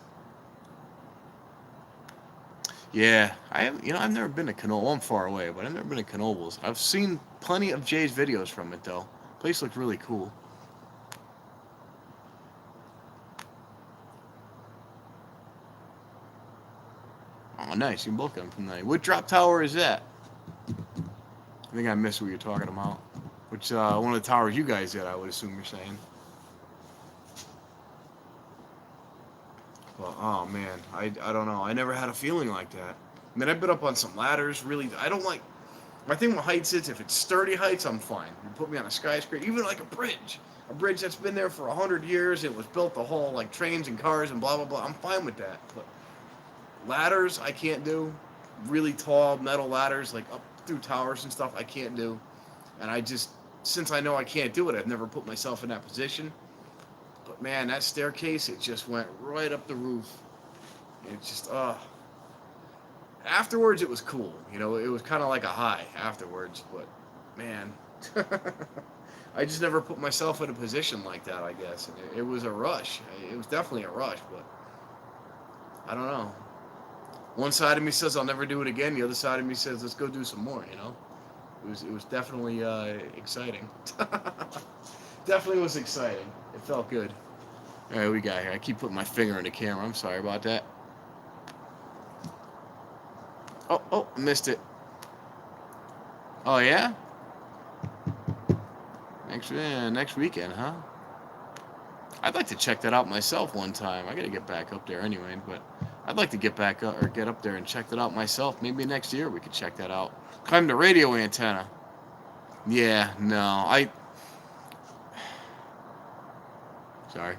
Yeah, I've never been to Knoebels. I'm far away, but I've never been to Knoebels. I've seen plenty of Jay's videos from it, though. Place looked really cool. Oh, nice. You can both come from there. What drop tower is that? I think I missed what you're talking about. Which, one of the towers you guys did, I would assume you're saying. Well, oh, man. I don't know. I never had a feeling like that. I mean, I've been up on some ladders. Really, I don't like. My thing with heights is if it's sturdy heights, I'm fine. You put me on a skyscraper, even like a bridge that's been there for 100 years. It was built to haul like trains and cars and blah blah blah. I'm fine with that. But ladders, I can't do. Really tall metal ladders, like up through towers and stuff, I can't do. And I just, since I know I can't do it, I've never put myself in that position. But man, that staircase, it just went right up the roof. It just, afterwards, it was cool. You know, it was kind of like a high afterwards. But man, I just never put myself in a position like that, I guess. And it was a rush. It was definitely a rush, but I don't know. One side of me says I'll never do it again. The other side of me says let's go do some more. You know, it was definitely exciting. Definitely was exciting. It felt good. All right, we got here. I keep putting my finger in the camera. I'm sorry about that. Oh, missed it. Oh yeah. Next weekend, huh? I'd like to check that out myself one time. I gotta get back up there anyway, but I'd like to get back up or get up there and check that out myself. Maybe next year we could check that out. Climb the radio antenna. Yeah, no, sorry.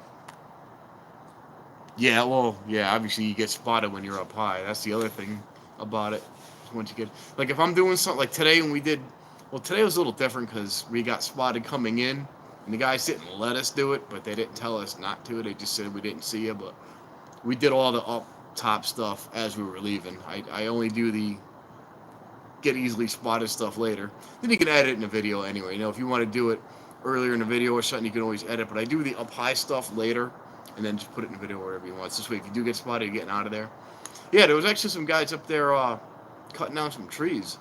Yeah, well, yeah, obviously you get spotted when you're up high. That's the other thing about it. Once you get, like, if I'm doing something like today when we did, well, today was a little different because we got spotted coming in, and the guys didn't let us do it, but they didn't tell us not to. They just said we didn't see you, but we did all the up top stuff as we were leaving. I only do the get easily spotted stuff later. Then you can edit in the video anyway. You know, if you want to do it earlier in the video or something, you can always edit. But I do the up high stuff later, and then just put it in the video wherever you want. So this way, if you do get spotted, you're getting out of there. Yeah, there was actually some guys up there cutting down some trees,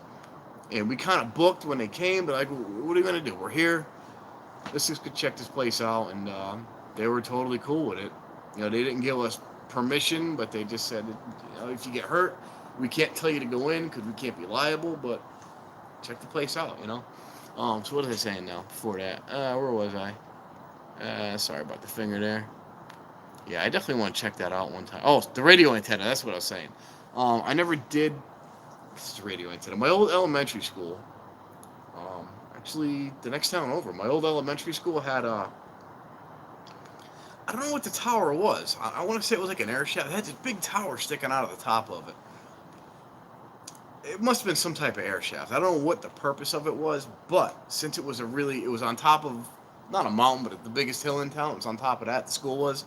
and we kind of booked when they came. But like, what are you gonna do? We're here. Let's just go check this place out, and they were totally cool with it. You know, they didn't give us permission, but they just said, you know, if you get hurt, we can't tell you to go in because we can't be liable, but check the place out, you know. So what was I saying now before that? Where was I? Sorry about the finger there. Yeah, I definitely want to check that out one time. Oh, the radio antenna, that's what I was saying. I never did, this is radio antenna. My old elementary school, actually the next town over, my old elementary school had I don't know what the tower was. I want to say it was like an air shaft. It had this big tower sticking out of the top of it. It must have been some type of air shaft. I don't know what the purpose of it was, but since it was it was on top of, not a mountain, but the biggest hill in town, it was on top of that, the school was.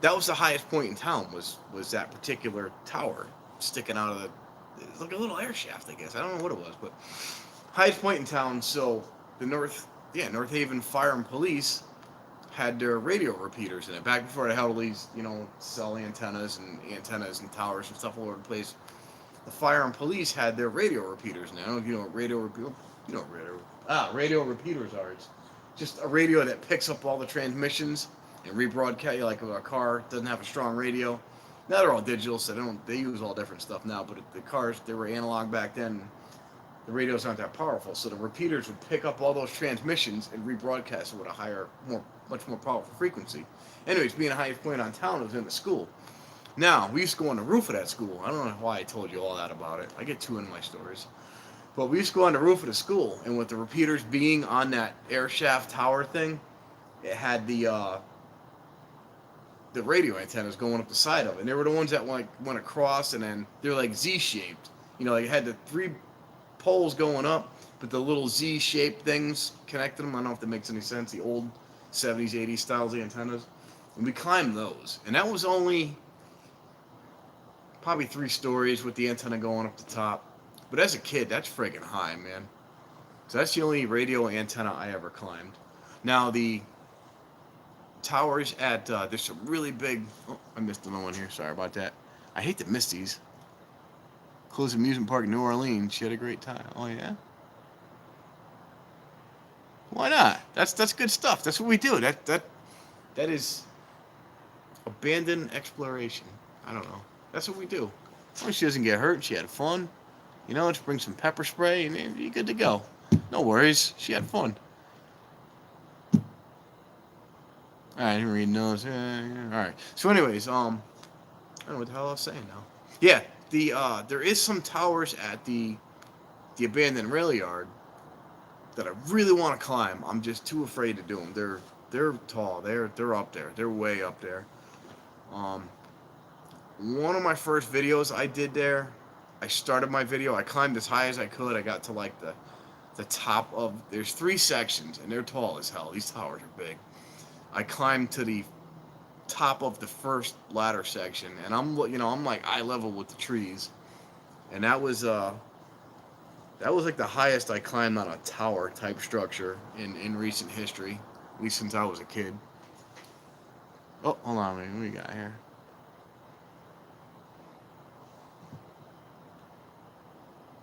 That was the highest point in town, was that particular tower sticking out of the, it was like a little air shaft, I guess. I don't know what it was, but highest point in town. So the North Haven Fire and Police had their radio repeaters in it back before they had all these, you know, cell antennas and towers and stuff all over the place. The Fire and Police had their radio repeaters in it. I don't know if you know what radio repeaters are. It's just a radio that picks up all the transmissions and rebroadcast. Like a car doesn't have a strong radio. Now they're all digital, so they use all different stuff now. But the cars, they were analog back then. The radios aren't that powerful, so the repeaters would pick up all those transmissions and rebroadcast it with a higher, much more powerful frequency. Anyways, being the highest point on town, it was in the school. Now, we used to go on the roof of that school. I don't know why I told you all that about it. I get too into my stories. But we used to go on the roof of the school, and with the repeaters being on that air shaft tower thing, it had the radio antennas going up the side of it. And they were the ones that went across, and then they're like Z-shaped. You know, like it had the 3 poles going up, but the little Z-shaped things connected them. I don't know if that makes any sense. The old 70s, 80s styles of antennas. And we climbed those. And that was only probably 3 stories with the antenna going up the top. But as a kid, that's friggin' high, man. So that's the only radio antenna I ever climbed. Now, the towers at, there's some really big, oh, I missed another one here. Sorry about that. I hate to miss these. Closed amusement park in New Orleans. She had a great time. Oh, yeah? Why not? That's good stuff. That's what we do. That is abandoned exploration. I don't know. That's what we do. As long as she doesn't get hurt, she had fun. You know, let's bring some pepper spray and you're good to go. No worries. She had fun. Alright, I didn't read those. Alright. So anyways, I don't know what the hell I was saying now. Yeah, there is some towers at the abandoned rail yard that I really want to climb. I'm just too afraid to do them. They're tall. They're up there. They're way up there. Um, One of my first videos I did there, I started my video. I climbed as high as I could. I got to like the top of. There's 3 sections and they're tall as hell. These towers are big. I climbed to the top of the first ladder section, and I'm like eye level with the trees, and that was like the highest I climbed on a tower type structure in recent history, at least since I was a kid. Oh, hold on, man. What we got here?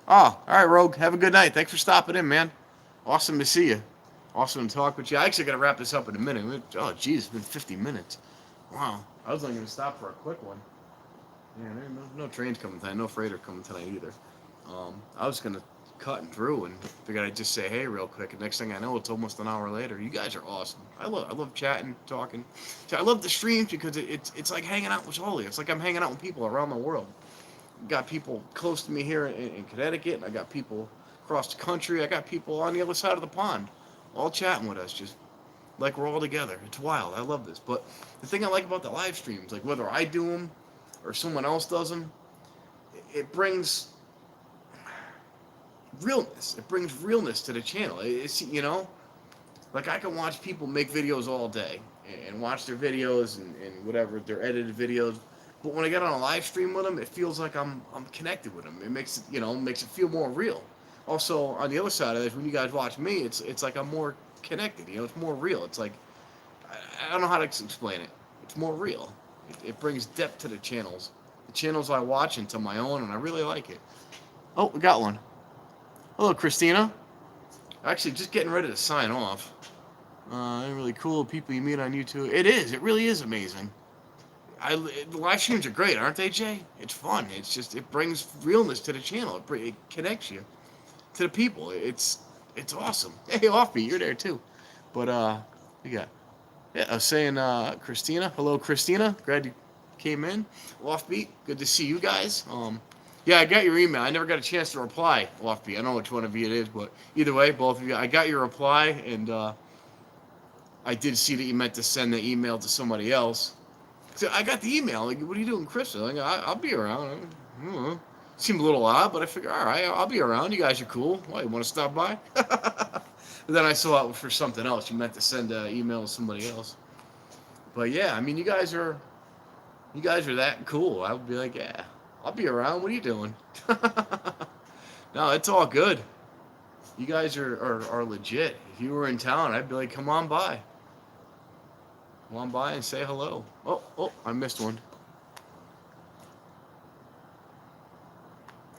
Oh, all right, Rogue. Have a good night. Thanks for stopping in, man. Awesome to see you. Awesome to talk with you. I actually got to wrap this up in a minute. Oh, geez, it's been 50 minutes. Wow. I was only going to stop for a quick one. Yeah, there's no trains coming tonight. No freighter coming tonight either. I was going to cut and through and figured I'd just say hey real quick. And next thing I know, it's almost an hour later. You guys are awesome. I love chatting, talking. I love the streams because it's like hanging out with all of you. It's like I'm hanging out with people around the world. Got people close to me here in Connecticut, and I got people across the country. I got people on the other side of the pond, all chatting with us, just like we're all together. It's wild. I love this. But the thing I like about the live streams, like whether I do them or someone else does them, it brings realness. It brings realness to the channel. It's like I can watch people make videos all day and watch their videos and whatever their edited videos. But when I get on a live stream with them, it feels like I'm connected with them. It makes it feel more real. Also, on the other side of this, when you guys watch me, it's like I'm more connected. It's more real. It's like I don't know how to explain it. It's more real. It brings depth to the channels I watch into my own, and I really like it. Oh, we got one. Hello, Christina. Actually, just getting ready to sign off. Really cool people you meet on YouTube. It is. It really is amazing. The live streams are great, aren't they, Jay? It's fun. It's just it brings realness to the channel. It connects you to the people. It's awesome. Hey, Offbeat, you're there too. But we got. Yeah, I was saying, Christina. Hello, Christina. Glad you came in. Offbeat, good to see you guys. Yeah, I got your email. I never got a chance to reply, Offbeat. I don't know which one of you it is, but either way, both of you, I got your reply, and I did see that you meant to send the email to somebody else. So I got the email. Like, what are you doing, Chris? Like, I'll be around. I don't know. Seemed a little odd, but I figured, all right, I'll be around. You guys are cool. Why, you want to stop by? But then I saw it for something else. You meant to send an email to somebody else. But yeah, I mean, you guys are that cool. I would be like, yeah, I'll be around. What are you doing? No, it's all good. You guys are legit. If you were in town, I'd be like, come on by. Come on by and say hello. Oh, I missed one.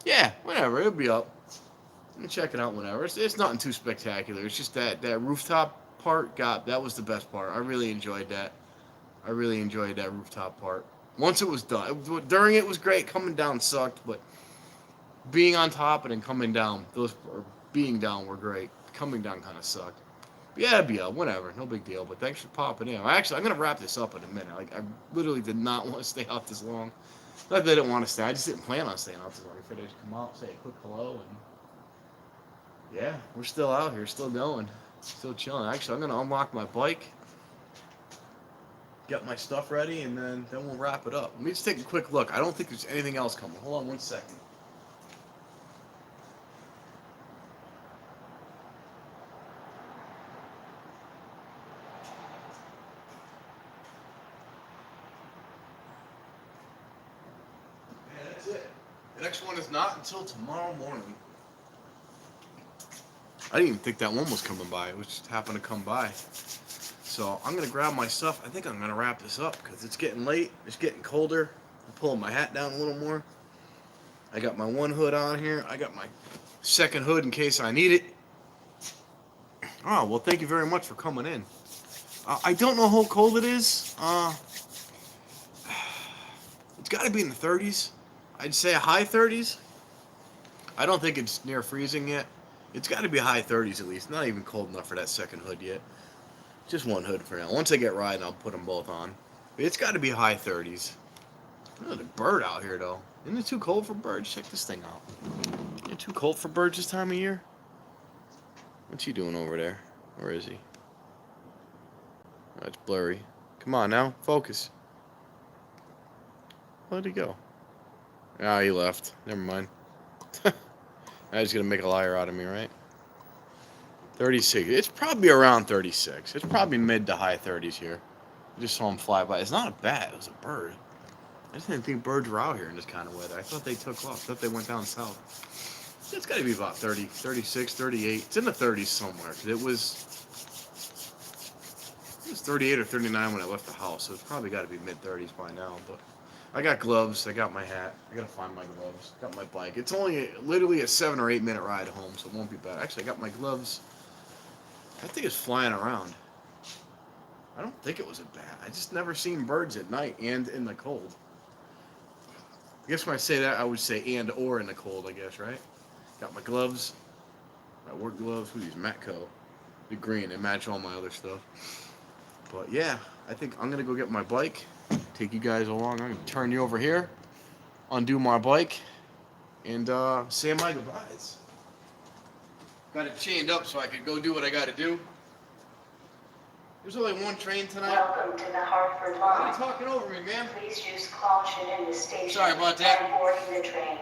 Yeah, whatever. It'll be up. You can check it out whenever. It's nothing too spectacular. It's just that rooftop part that was the best part. I really enjoyed that. I really enjoyed that rooftop part. Once it was done. During it was great. Coming down sucked, but being on top and then coming down, being down were great. Coming down kind of sucked. But yeah, it'd be up. Whatever. No big deal. But thanks for popping in. Actually, I'm going to wrap this up in a minute. Like, I literally did not want to stay out this long. Not that I didn't want to stay. I just didn't plan on staying out this long. I figured I'd just come out, say a quick hello, and yeah, we're still out here, still going, still chilling. Actually, I'm going to unlock my bike, get my stuff ready, and then we'll wrap it up. Let me just take a quick look. I don't think there's anything else coming. Hold on 1 second. The next one is not until tomorrow morning. I didn't even think that one was coming by. It was just happened to come by. So I'm going to grab my stuff. I think I'm going to wrap this up because it's getting late. It's getting colder. I'm pulling my hat down a little more. I got my one hood on here. I got my second hood in case I need it. Oh, well, thank you very much for coming in. I don't know how cold it is. It's got to be in the 30s. I'd say a high 30s. I don't think it's near freezing yet. It's got to be high 30s at least. Not even cold enough for that second hood yet. Just one hood for now. Once I get riding, I'll put them both on. But it's got to be high 30s. Look at the bird out here, though. Isn't it too cold for birds? Check this thing out. Isn't it too cold for birds this time of year? What's he doing over there? Where is he? Oh, it's blurry. Come on now, focus. Where'd he go? Ah, he left. Never mind. Now he's gonna make a liar out of me, right? 36. It's probably around 36. It's probably mid to high 30s here. I just saw him fly by. It's not a bat. It was a bird. I just didn't think birds were out here in this kind of weather. I thought they took off. I thought they went down south. It's got to be about 30, 36, 38. It's in the 30s somewhere. 'Cause it was 38 or 39 when I left the house, so it's probably got to be mid 30s by now. But I got gloves. I got my hat. I got to find my gloves. Got my bike. It's only literally a 7 or 8 minute ride home, so it won't be bad. Actually, I got my gloves. I think it's flying around. I don't think it was a bat. I just never seen birds at night and in the cold. I guess when I say that, I would say and or in the cold, I guess, right? Got my gloves. My work gloves. Who are these? Matco. The green. They match all my other stuff. But yeah, I think I'm going to go get my bike. Take you guys along. I'm going to turn you over here. Undo my bike. And say my goodbyes. Got it chained up so I could go do what I got to do. There's only one train tonight. Welcome to the Hartford Why are line. you talking over me, man? Please use caution in the station Sorry about that. and boarding the train.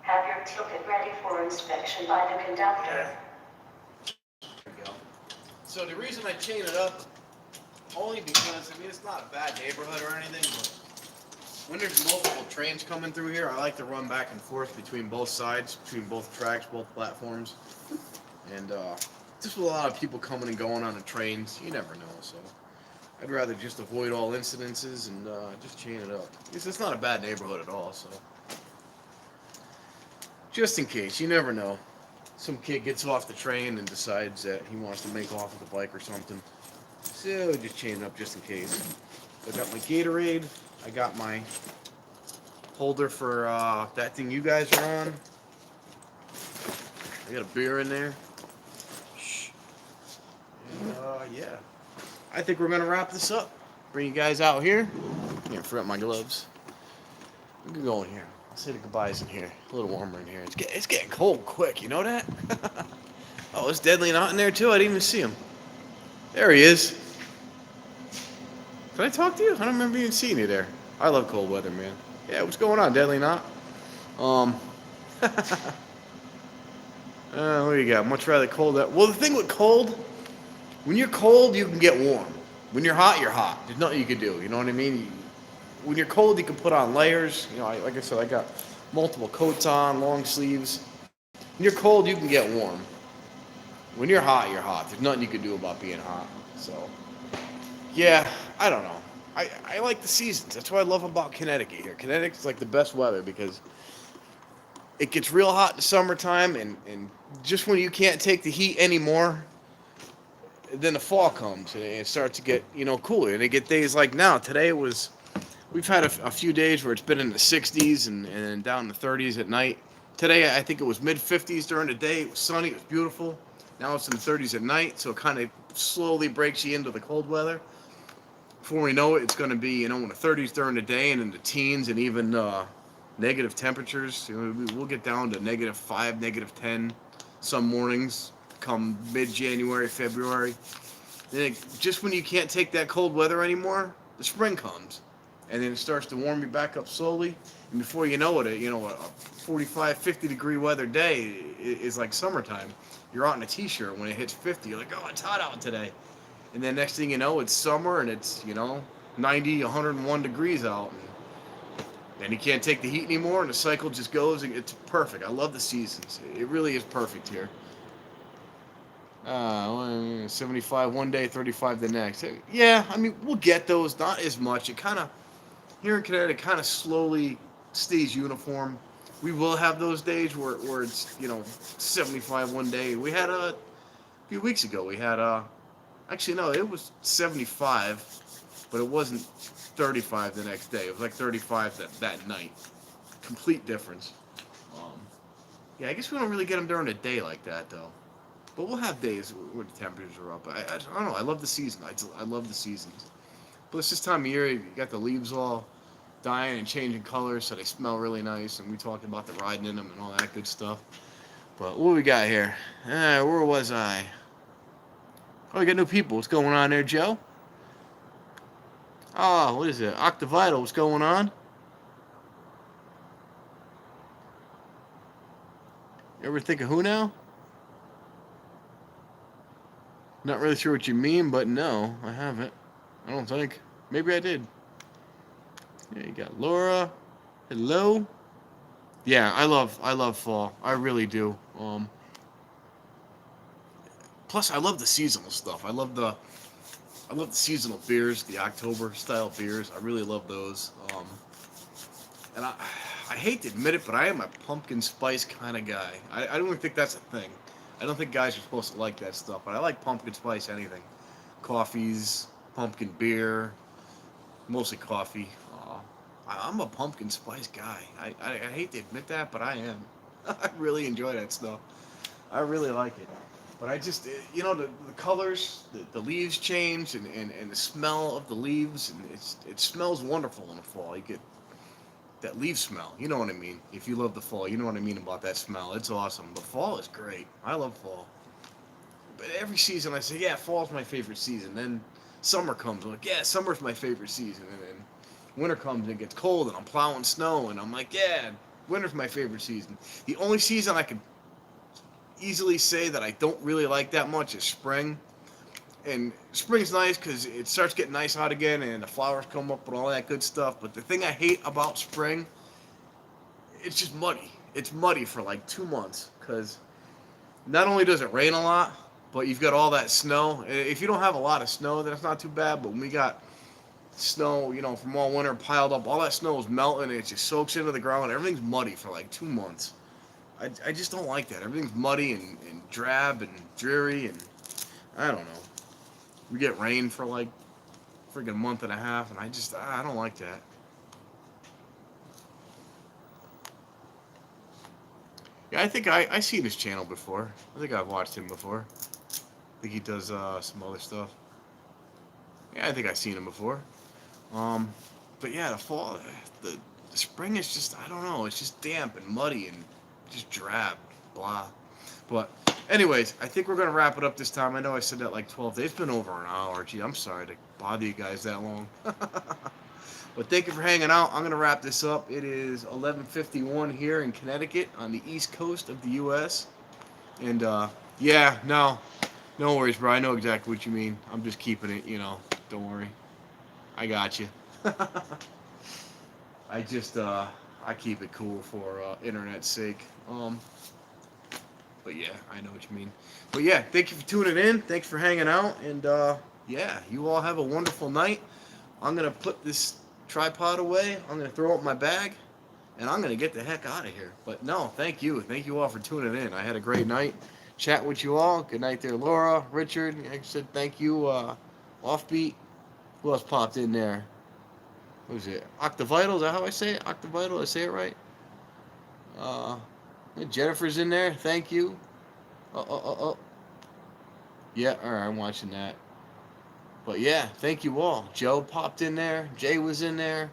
Have your ticket ready for inspection by the conductor. There we go. So the reason I chain it up, only because, I mean, it's not a bad neighborhood or anything, but when there's multiple trains coming through here, I like to run back and forth between both sides, between both tracks, both platforms. And just with a lot of people coming and going on the trains, you never know, so I'd rather just avoid all incidences and just chain it up. It's not a bad neighborhood at all, so just in case, you never know. Some kid gets off the train and decides that he wants to make off with a bike or something. So just chain it up just in case. I got my Gatorade. I got my holder for that thing you guys are on. I got a beer in there. Shh. And yeah, I think we're gonna wrap this up. Bring you guys out here. Can't forget my gloves. We can go in here. Let's say the goodbyes in here. A little warmer in here. It's getting cold quick. You know that? Oh, it's Deadly Not in there too. I didn't even see him. There he is. Did I talk to you? I don't remember even seeing you there. I love cold weather, man. Yeah, what's going on, Deadly Not? What do you got? Much rather cold. Well, the thing with cold, when you're cold, you can get warm. When you're hot, you're hot. There's nothing you can do. You know what I mean? When you're cold, you can put on layers. You know, like I said, I got multiple coats on, long sleeves. When you're cold, you can get warm. When you're hot, you're hot. There's nothing you can do about being hot. So, yeah, I don't know. I like the seasons. That's what I love about Connecticut here. Connecticut's like the best weather because it gets real hot in the summertime, and just when you can't take the heat anymore, then the fall comes and it starts to get, cooler. And they get days like now. Today we've had a few days where it's been in the 60s and down in the 30s at night. Today, I think it was mid-50s during the day. It was sunny. It was beautiful. Now it's in the 30s at night, so it kind of slowly breaks you into the cold weather. Before we know it, it's going to be, in the 30s during the day and in the teens and even negative temperatures. We'll get down to -5, -10 some mornings come mid-January, February. Then just when you can't take that cold weather anymore, the spring comes. And then it starts to warm you back up slowly. And before you know it, a 45, 50-degree weather day is like summertime. You're out in a t-shirt when it hits 50. You're like, oh, it's hot out today. And then next thing you know, it's summer and it's, 90, 101 degrees out. And you can't take the heat anymore and the cycle just goes. It's perfect. I love the seasons. It really is perfect here. 75 one day, 35 the next. Yeah, I mean, we'll get those. Not as much. It kind of, here in Connecticut, kind of slowly stays uniform. We will have those days where it's, 75 one day. We had a few weeks ago, we had, actually, no, it was 75, but it wasn't 35 the next day. It was like 35 that night. Complete difference. Yeah, I guess we don't really get them during the day like that, though. But we'll have days where the temperatures are up. I don't know. I love the season. I love the seasons. But it's this time of year. You got the leaves all dyeing and changing colors so they smell really nice. And we talked about the riding in them and all that good stuff. But what we got here? Where was I? Oh, we got new people. What's going on there, Joe? Oh, what is it? Octavital, what's going on? You ever think of who now? Not really sure what you mean, but no, I haven't. I don't think. Maybe I did. Yeah, you got Laura. Hello. Yeah, I love fall. I really do. Plus I love the seasonal stuff. I love the seasonal beers, the October style beers. I really love those. And I hate to admit it, but I am a pumpkin spice kind of guy. I don't even think that's a thing. I don't think guys are supposed to like that stuff, but I like pumpkin spice anything. Coffees, pumpkin beer, mostly coffee. I'm a pumpkin spice guy. I hate to admit that, but I am. I really enjoy that stuff. I really like it. But I just, the colors, the leaves change, and the smell of the leaves, and it smells wonderful in the fall. You get that leaf smell. You know what I mean? If you love the fall, you know what I mean about that smell. It's awesome. But fall is great. I love fall. But every season I say, yeah, fall's my favorite season. Then summer comes. I'm like, yeah, summer's my favorite season. And then winter comes and it gets cold and I'm plowing snow. And I'm like, yeah, winter's my favorite season. The only season I could easily say that I don't really like that much is spring. And spring's nice because it starts getting nice out again and the flowers come up and all that good stuff. But the thing I hate about spring, it's just muddy. It's muddy for like 2 months because not only does it rain a lot, but you've got all that snow. If you don't have a lot of snow, then it's not too bad. But when we got snow, from all winter piled up, all that snow is melting and it just soaks into the ground. Everything's muddy for like 2 months. I just don't like that. Everything's muddy and drab and dreary and I don't know. We get rain for like freaking month and a half, and I don't like that. Yeah, I think I seen his channel before. I think I've watched him before. I think he does some other stuff. Yeah, I think I've seen him before. But yeah, the fall, the spring is just, I don't know, it's just damp and muddy and just drab, blah. But anyways, I think we're going to wrap it up this time. I know I said that like 12 days. It's been over an hour. Gee, I'm sorry to bother you guys that long. But thank you for hanging out. I'm going to wrap this up. It is 11:51 here in Connecticut on the east coast of the U.S. And, yeah, no worries, bro. I know exactly what you mean. I'm just keeping it, don't worry. I got you. I just, I keep it cool for internet's sake. But yeah, I know what you mean. But yeah, thank you for tuning in. Thanks for hanging out. And yeah, you all have a wonderful night. I'm going to put this tripod away. I'm going to throw up my bag. And I'm going to get the heck out of here. But no, thank you. Thank you all for tuning in. I had a great night. Chat with you all. Good night there, Laura, Richard. Like I said, thank you. Offbeat. Who else popped in there? What was it? Octavital, is that how I say it? Octavital, I say it right? Jennifer's in there. Thank you. Oh. Yeah, alright, I'm watching that. But yeah, thank you all. Joe popped in there. Jay was in there.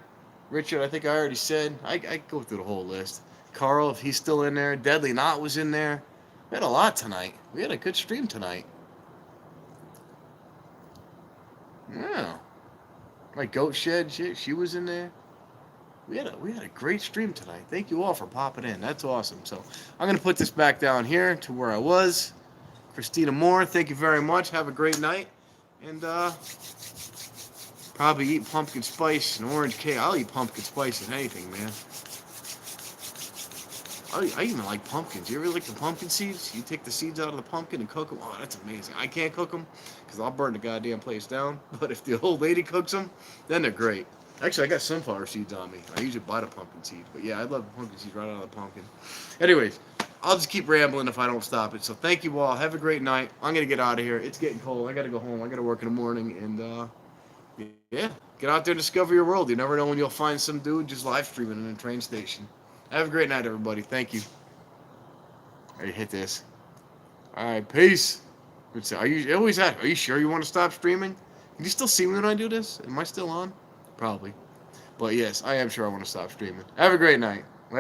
Richard, I think I already said. I go through the whole list. Carl, if he's still in there. Deadly Knot was in there. We had a lot tonight. We had a good stream tonight. Yeah. My Goat Shed, she was in there. We had a great stream tonight. Thank you all for popping in. That's awesome. So I'm going to put this back down here to where I was. Christina Moore, thank you very much. Have a great night. And probably eat pumpkin spice and orange cake. I'll eat pumpkin spice and anything, man. I even like pumpkins. You ever like the pumpkin seeds? You take the seeds out of the pumpkin and cook them. Oh, that's amazing. I can't cook them because I'll burn the goddamn place down. But if the old lady cooks them, then they're great. Actually, I got sunflower seeds on me. I usually buy the pumpkin seeds. But yeah, I love pumpkin seeds right out of the pumpkin. Anyways, I'll just keep rambling if I don't stop it. So thank you all. Have a great night. I'm going to get out of here. It's getting cold. I got to go home. I got to work in the morning. And yeah, get out there and discover your world. You never know when you'll find some dude just live streaming in a train station. Have a great night, everybody. Thank you. I hit this. All right, peace. Are you sure you want to stop streaming? Can you still see me when I do this? Am I still on? Probably. But yes, I am sure I want to stop streaming. Have a great night.